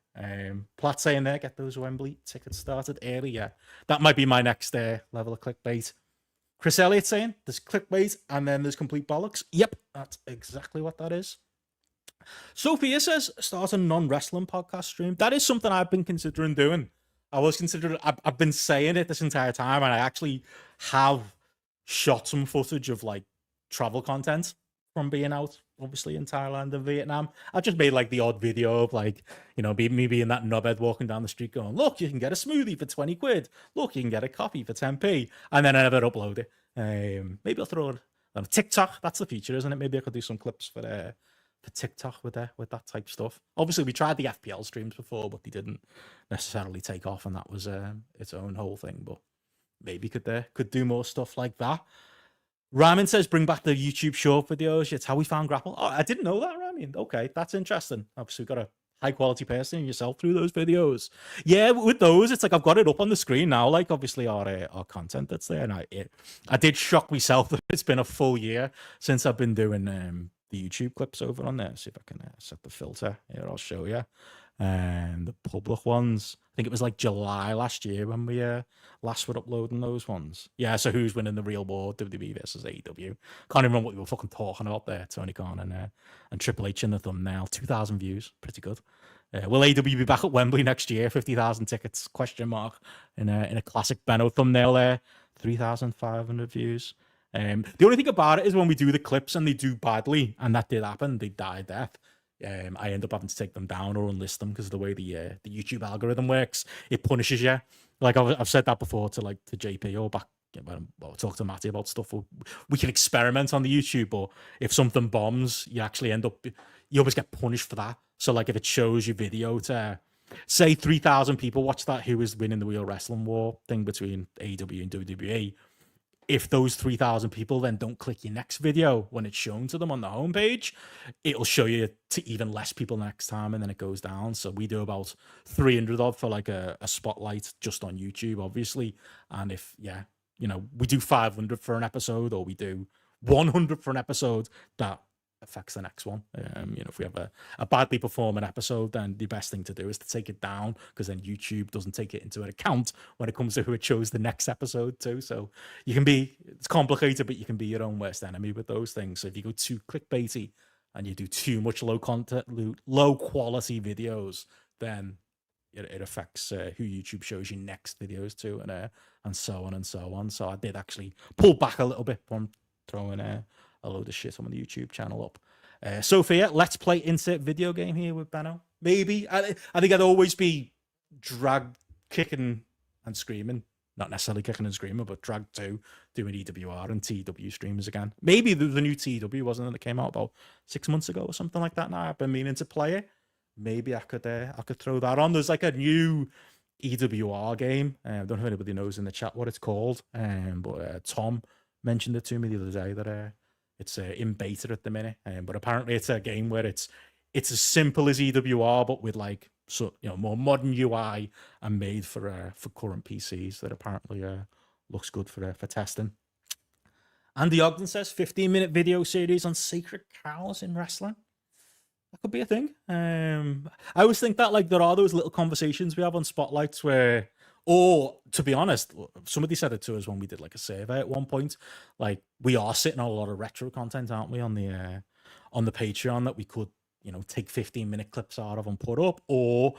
Platt saying there, get those Wembley tickets started early. Yeah, that might be my next level of clickbait. Chris Elliott saying there's clickbait and then there's complete bollocks. Yep, that's exactly what that is. Sophia says, start a non-wrestling podcast stream. That is something I've been considering doing. I've been saying it this entire time, and I actually have shot some footage of like travel content from being out, obviously in Thailand and Vietnam. I just made like the odd video of like, me being that knobhead walking down the street going, look, you can get a smoothie for 20 quid. Look, you can get a coffee for 10p. And then I never upload it. Maybe I'll throw it on TikTok. That's the future, isn't it? Maybe I could do some clips for TikTok with that type of stuff. Obviously, we tried the FPL streams before, but they didn't necessarily take off, and that was its own whole thing. But maybe could do more stuff like that. Ramin says, bring back the YouTube short videos. It's how we found GRAPPL. Oh, I didn't know that, Ramin. Okay, that's interesting. Obviously, we've got a high-quality person yourself through those videos. Yeah, with those, it's like I've got it up on the screen now, like obviously our content that's there. And I did shock myself that it's been a full year since I've been doing the YouTube clips over on there. See if I can set the filter here. I'll show you. And the public ones, I think it was like July last year when we last were uploading those ones. Yeah, so who's winning the real war? WWE versus AEW. Can't even remember what we were fucking talking about there. Tony Khan and Triple H in the thumbnail. 2,000 views, pretty good. Will AEW be back at Wembley next year? 50,000 tickets? Question mark. In a classic Benno thumbnail there. 3,500 views. The only thing about it is when we do the clips and they do badly, and that did happen, they die a death. I end up having to take them down or unlist them because of the way the YouTube algorithm works. It punishes you. Like I've said that before to JP or back when I talk to Matty about stuff. We can experiment on the YouTube, but if something bombs, you actually you always get punished for that. So like if it shows your video to say 3,000 people watch that who is winning the real wrestling war thing between AEW and WWE. If those 3,000 people then don't click your next video when it's shown to them on the homepage, it'll show you to even less people next time, and then it goes down. So we do about 300 odd for like a spotlight just on YouTube, obviously. And if you know, we do 500 for an episode or we do 100 for an episode, that affects the next one. You know, if we have a badly performing episode, then the best thing to do is to take it down, because then YouTube doesn't take it into account when it comes to who it shows the next episode to. So you can be, it's complicated, but you can be your own worst enemy with those things. So if you go too clickbaity and you do too much low quality videos, then it affects who YouTube shows you next videos to, and so on and so on. So I did actually pull back a little bit from throwing a load of shit on the YouTube channel up. Sophia, let's play insert video game here with Benno. Maybe. I think I'd always be dragged kicking and screaming. Not necessarily kicking and screaming, but dragged to doing EWR and TW streams again. Maybe the new TW, wasn't it, that came out about 6 months ago or something like that now. I've been meaning to play it. Maybe I could throw that on. There's like a new EWR game. I don't know if anybody knows in the chat what it's called, but Tom mentioned it to me the other day that it's in beta at the minute. But apparently it's a game where it's as simple as EWR, but with like, so, you know, more modern UI and made for current PCs. That apparently looks good for testing. Andy Ogden says 15-minute video series on sacred cows in wrestling. That could be a thing. I always think that, like, there are those little conversations we have on Spotlights where, or to be honest, somebody said it to us when we did like a survey at one point. Like, we are sitting on a lot of retro content, aren't we, on the Patreon, that we could, you know, take 15-minute clips out of and put up. Or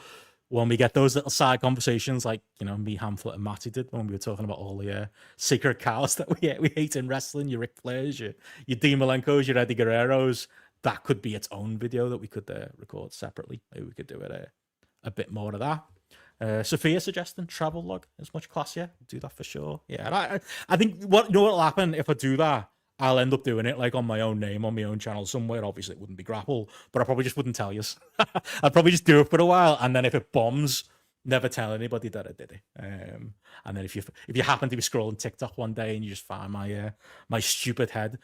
when we get those little side conversations, like, you know, me, Hamflet, and Matty did when we were talking about all the sacred cows that we hate in wrestling, your Ric Flairs, your Dean Malenkos, your Eddie Guerreros. That could be its own video that we could record separately. Maybe we could do it a bit more of that. Sophia suggesting travel log is much classier. Do that for sure. Yeah, I think what'll happen if I do that, I'll end up doing it like on my own name, on my own channel somewhere. Obviously, it wouldn't be GRAPPL, but I probably just wouldn't tell you. I'd probably just do it for a while, and then if it bombs, never tell anybody that I did it. And then if you happen to be scrolling TikTok one day and you just find my stupid head,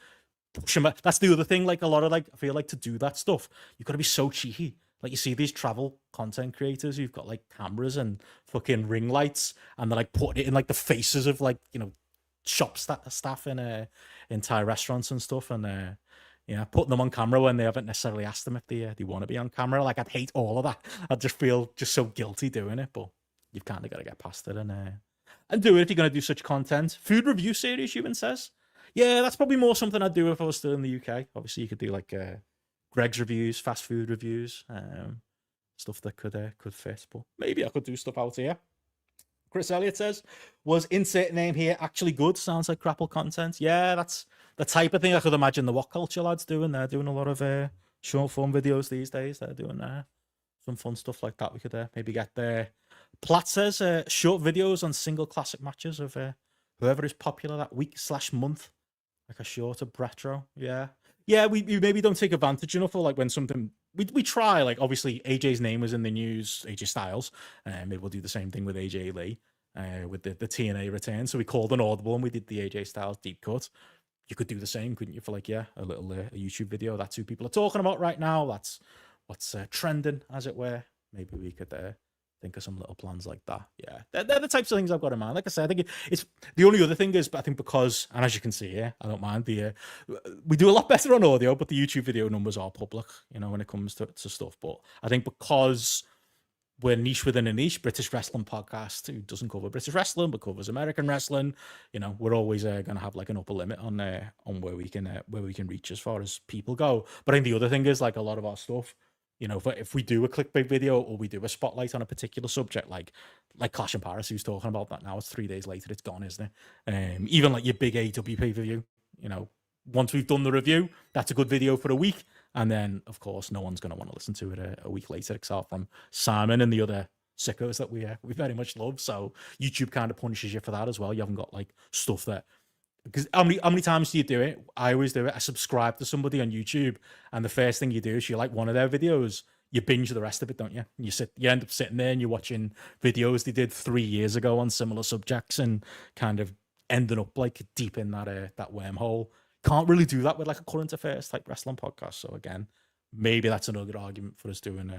that's the other thing. Like, a lot of, like, I feel like to do that stuff, you've got to be so cheeky. Like, you see these travel content creators who've got like cameras and fucking ring lights, and they're like putting it in like the faces of, like, you know, shop staff in Thai restaurants and stuff, and putting them on camera when they haven't necessarily asked them if they want to be on camera. Like, I'd hate all of that. I'd just feel just so guilty doing it, but you've kind of got to get past it and do it if you're going to do such content. Food review series, Ewan says. Yeah, that's probably more something I'd do if I was still in the UK. Obviously, you could do like Greg's reviews, fast food reviews, stuff that could fit. But maybe I could do stuff out here. Chris Elliott says, was insert name here actually good? Sounds like GRAPPL content. Yeah, that's the type of thing I could imagine the What Culture lads doing. They're doing a lot of short form videos these days. They're doing some fun stuff like that. We could maybe get there. Platt says short videos on single classic matches of whoever is popular that week/month. Like a shorter retro. Yeah, we maybe don't take advantage enough of, like, when something we try. Like, obviously AJ's name was in the news, AJ Styles, and maybe we'll do the same thing with AJ Lee with the TNA return. So we called an audible and we did the AJ Styles deep cut. You could do the same, couldn't you, for like a little a YouTube video? That's who people are talking about right now. That's what's trending, as it were. Maybe we could think of some little plans like that. Yeah, they're the types of things I've got in mind. Like I said, I think it's the only other thing is, I think, because, and as you can see here, I don't mind we do a lot better on audio, but the YouTube video numbers are public, you know, when it comes to stuff. But I think because we're niche within a niche, British wrestling podcast who doesn't cover British wrestling but covers American wrestling, you know, we're always going to have like an upper limit on where we can reach as far as people go. But I think the other thing is, like, a lot of our stuff, you know, if we do a clickbait video or we do a spotlight on a particular subject, like Clash in Paris, who's talking about that now, it's 3 days later, it's gone, isn't it? Even like your big AEW pay-per-view, you know, once we've done the review, that's a good video for a week. And then, of course, no one's going to want to listen to it a week later, except from Simon and the other sickos that we very much love. So YouTube kind of punishes you for that as well. You haven't got like stuff that, because how many times do you do it? I always do it. I subscribe to somebody on YouTube, and the first thing you do is you like one of their videos, you binge the rest of it, don't you? And you end up sitting there and you're watching videos they did 3 years ago on similar subjects, and kind of ending up like deep in that wormhole. Can't really do that with like a current affairs type wrestling podcast. So again, maybe that's another argument for us doing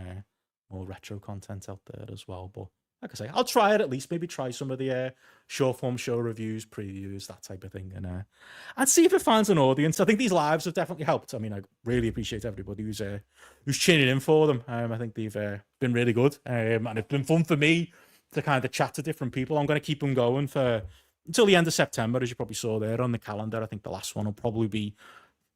more retro content out there as well. But like I say, I'll try it at least. Maybe try some of the short form show reviews, previews, that type of thing, and see if it finds an audience. I think these lives have definitely helped. I mean, I really appreciate everybody who's tuning in for them. I think they've been really good, and it's been fun for me to kind of chat to different people. I'm going to keep them going for until the end of September, as you probably saw there on the calendar. I think the last one will probably be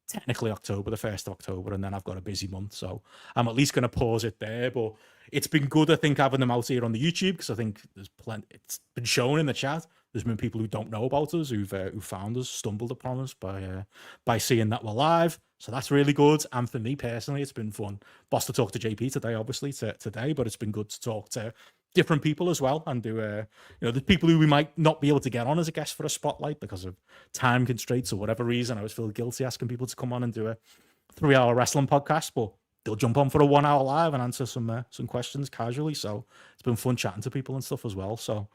technically October, the 1st of October, and then I've got a busy month, so I'm at least going to pause it there. But it's been good, I think, having them out here on the YouTube, because I think there's plenty. It's been shown in the chat. There's been people who don't know about us, who found us, stumbled upon us by seeing that we're live. So that's really good. And for me personally, it's been fun. Boss to talk to JP today, obviously today, but it's been good to talk to different people as well, and do the people who we might not be able to get on as a guest for a spotlight because of time constraints or whatever reason. I always feel guilty asking people to come on and do a 3-hour wrestling podcast, but they'll jump on for a 1 hour live and answer some questions casually. So it's been fun chatting to people and stuff as well. So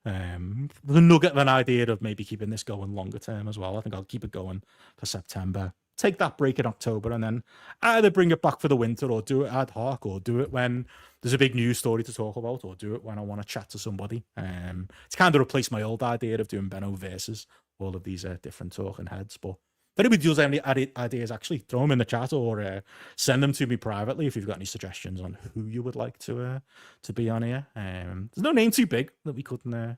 the nugget of an idea of maybe keeping this going longer term as well. I think I'll keep it going for September, take that break in October, and then either bring it back for the winter or do it ad hoc, or do it when there's a big news story to talk about, or do it when I want to chat to somebody. It's kind of replaced my old idea of doing Benno versus all of these different talking heads. But if anybody does have any ideas, actually throw them in the chat, or send them to me privately if you've got any suggestions on who you would like to be on here. There's no name too big that we couldn't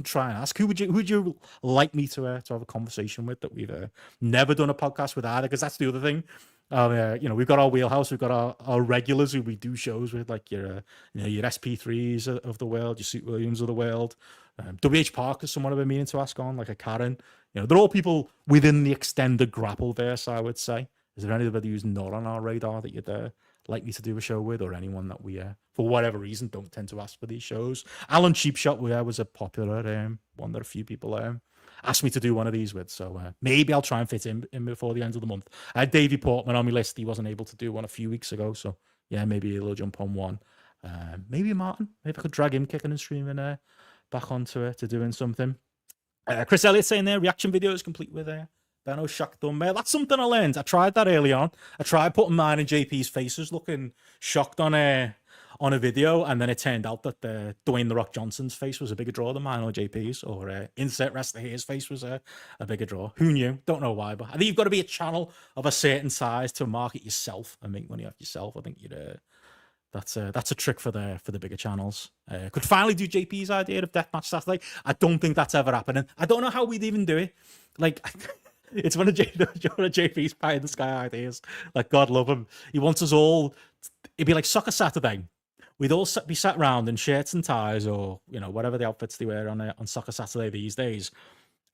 try and ask. Who would you like me to have a conversation with that we've never done a podcast with either? Because that's the other thing. We've got our wheelhouse, we've got our regulars who we do shows with, like your SP3s of the world, your Suit Williams of the world. WH Park is someone I've been meaning to ask on, like a Karen. They're all people within the extended grapple verse, I would say. Is there anybody who's not on our radar that you'd like me to do a show with, or anyone that we, for whatever reason, don't tend to ask for these shows? Alan Cheapshot was a popular one that a few people asked me to do one of these with. So maybe I'll try and fit in before the end of the month. I had Davey Portman on my list. He wasn't able to do one a few weeks ago. So yeah, maybe he'll jump on one. Maybe Martin. Maybe I could drag him kicking and streaming back onto to doing something. Chris Elliott saying there, reaction videos complete with Benno shocked thumbnail. That's something I learned. I tried that early on. I tried putting mine and JP's faces looking shocked on a video, and then it turned out that Dwayne "The Rock" Johnson's face was a bigger draw than mine or JP's, or insert wrestler here's face was a bigger draw. Who knew? Don't know why, but I think you've got to be a channel of a certain size to market yourself and make money off yourself. I think that's a trick for the bigger channels. Could finally do JP's idea of Deathmatch Saturday. I don't think that's ever happening. I don't know how we'd even do it. Like, it's one of JP's pie in the sky ideas. Like, God love him. He wants us all. It'd be like Soccer Saturday. We'd all be sat around in shirts and ties, or whatever the outfits they wear on Soccer Saturday these days,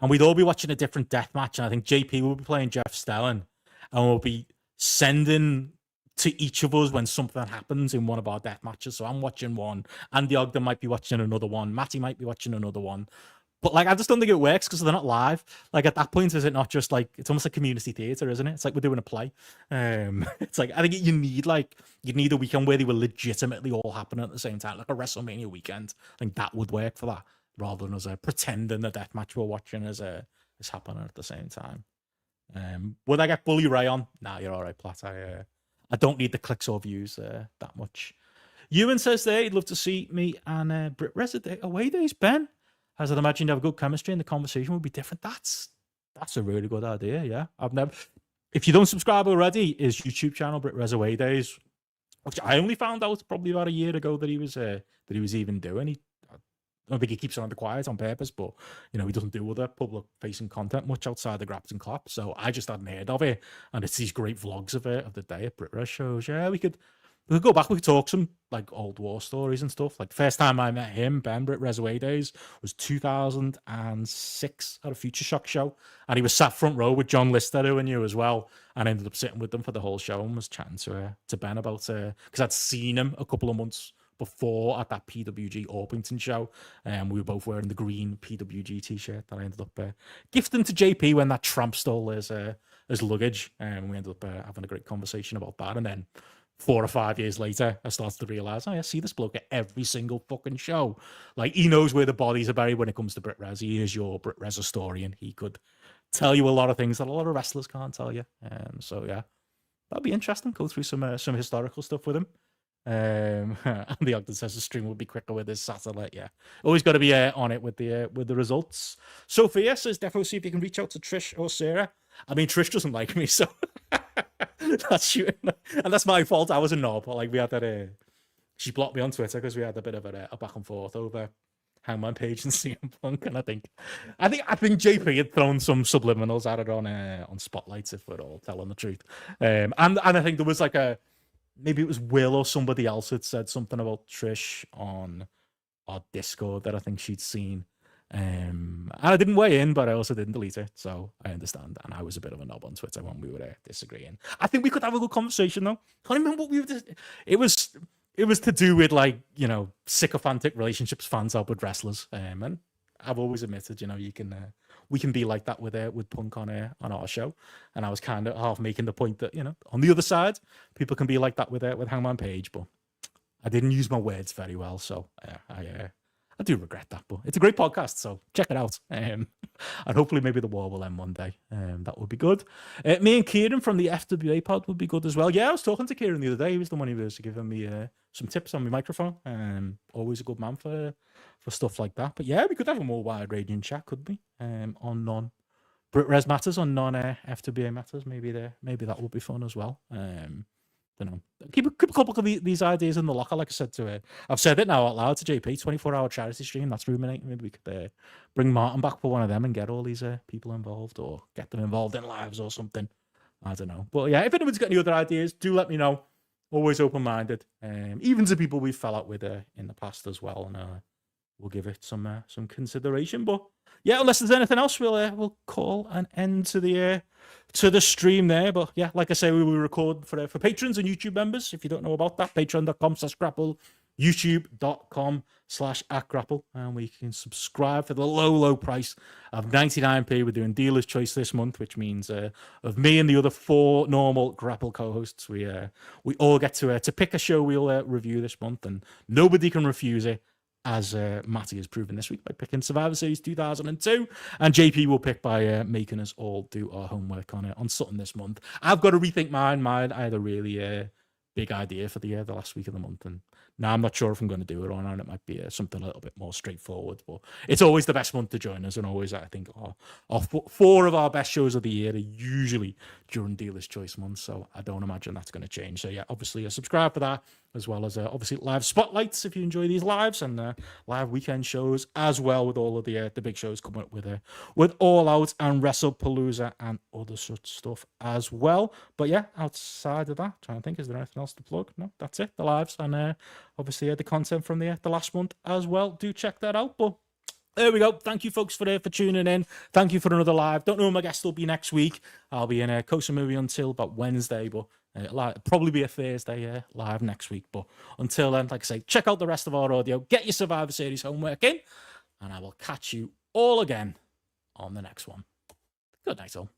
and we'd all be watching a different death match. And I think JP will be playing Jeff Stelling, and we'll be sending to each of us when something happens in one of our death matches. So I'm watching one, Andy Ogden might be watching another one, Matty might be watching another one. But like, I just don't think it works because they're not live. Like, at that point, is it not just like, it's almost like community theater, isn't it? It's like we're doing a play. It's like, I think you need a weekend where they were legitimately all happening at the same time, like a WrestleMania weekend. I think that would work for that, rather than us pretending the death match we're watching is happening at the same time. Would I get Bully Ray on? Nah, you're all right, Platt. I don't need the clicks or views that much. Ewan says there he'd love to see me and Britt Reza away days, Ben. As I'd imagine you have a good chemistry and the conversation would be different. That's a really good idea, yeah. If you don't subscribe already, his YouTube channel, Britt Reza Away Days, which I only found out probably about a year ago that he was even doing. I don't think he keeps it under quiet on purpose, but he doesn't do other public-facing content much outside the Graps and Claps. So I just hadn't heard of it, and it's these great vlogs of the day at Brit Rez shows. Yeah, we could go back. We could talk some like old war stories and stuff. Like, first time I met him, Ben, Brit Rez Away Days, was 2006 at a Future Shock show, and he was sat front row with John Lister, who I knew as well, and I ended up sitting with them for the whole show and was chatting to Ben about because I'd seen him a couple of months before at that PWG Orpington show, and we were both wearing the green PWG t-shirt that I ended up gifting to JP when that tramp stole his luggage, and we ended up having a great conversation about that. And then 4 or 5 years later, I started to realize, I see this bloke at every single fucking show. Like, he knows where the bodies are buried when it comes to Brit Rez. He is your Brit Rez historian. He could tell you a lot of things that a lot of wrestlers can't tell you. So yeah, that'd be interesting. Go through some historical stuff with him. And the Ogden says the stream will be quicker with his satellite. Yeah, always got to be on it with the results. Sophia says definitely see if you can reach out to Trish or Sarah. I mean, Trish doesn't like me, so that's shooting, and that's my fault. I was a knob. Like we had that. She blocked me on Twitter because we had a bit of a back and forth over Hangman Page and CM Punk, and I think JP had thrown some subliminals at it on Spotlights, if we're all telling the truth. And I think there was like maybe it was Will or somebody else had said something about Trish on our Discord that I think she'd seen. And I didn't weigh in, but I also didn't delete it, so I understand. And I was a bit of a knob on Twitter when we were disagreeing. I think we could have a good conversation though. Can't remember what we were. It was to do with like, you know, sycophantic relationships fans have with wrestlers. And I've always admitted, you know, we can be like that with Punk on our show. And I was kind of half making the point that, you know, on the other side, people can be like that with Hangman Page, but I didn't use my words very well, so I do regret that. But it's a great podcast, so check it out. And hopefully maybe the war will end one day. That would be good. Me and Kieran from the FWA pod would be good as well. Yeah, I was talking to Kieran the other day. He was the one who was giving me some tips on my microphone. Always a good man for stuff like that. But yeah, we could have a more wide-ranging chat, could we? On non-Brit Res matters, on non-FWA matters. Maybe that would be fun as well. Don't know. Keep a couple of these ideas in the locker, like I said to it. I've said it now out loud to JP. 24-hour charity stream. That's ruminating. Maybe we could bring Martin back for one of them and get all these people involved, or get them involved in lives or something. I don't know. But yeah, if anyone's got any other ideas, do let me know. Always open-minded. Even to people we fell out with in the past as well, and we'll give it some consideration. But yeah, unless there's anything else, we'll call an end to the stream there. But yeah, like I say, we will record for patrons and YouTube members. If you don't know about that, patreon.com/grapple, youtube.com/@grapple, and we can subscribe for the low price of 99p. We're doing dealer's choice this month, which means of me and the other 4 normal Grapple co-hosts, we all get to pick a show we'll review this month, and nobody can refuse it, as Matty has proven this week by picking Survivor Series 2002, and JP will pick by making us all do our homework on something this month. I've got to rethink mine. I had a really big idea for the last week of the month, and now I'm not sure if I'm going to do it or not. It might be something a little bit more straightforward, but it's always the best month to join us, and always, I think, our 4 of our best shows of the year are usually during Dealer's Choice month, so I don't imagine that's going to change. So yeah, obviously subscribe for that, as well as obviously live spotlights if you enjoy these lives, and live weekend shows as well, with all of the big shows coming up with All Out and WrestlePalooza and other such stuff as well. But yeah, outside of that, trying to think, is there anything else to plug? No, that's it. The lives, and obviously the content from the last month as well. Do check that out. But there we go. Thank you, folks, for tuning in. Thank you for another live. Don't know who my guest will be next week. I'll be in Koh Samui until about Wednesday, but probably be a Thursday live next week. But until then, like I say, check out the rest of our audio. Get your Survivor Series homework in, and I will catch you all again on the next one. Good night, all.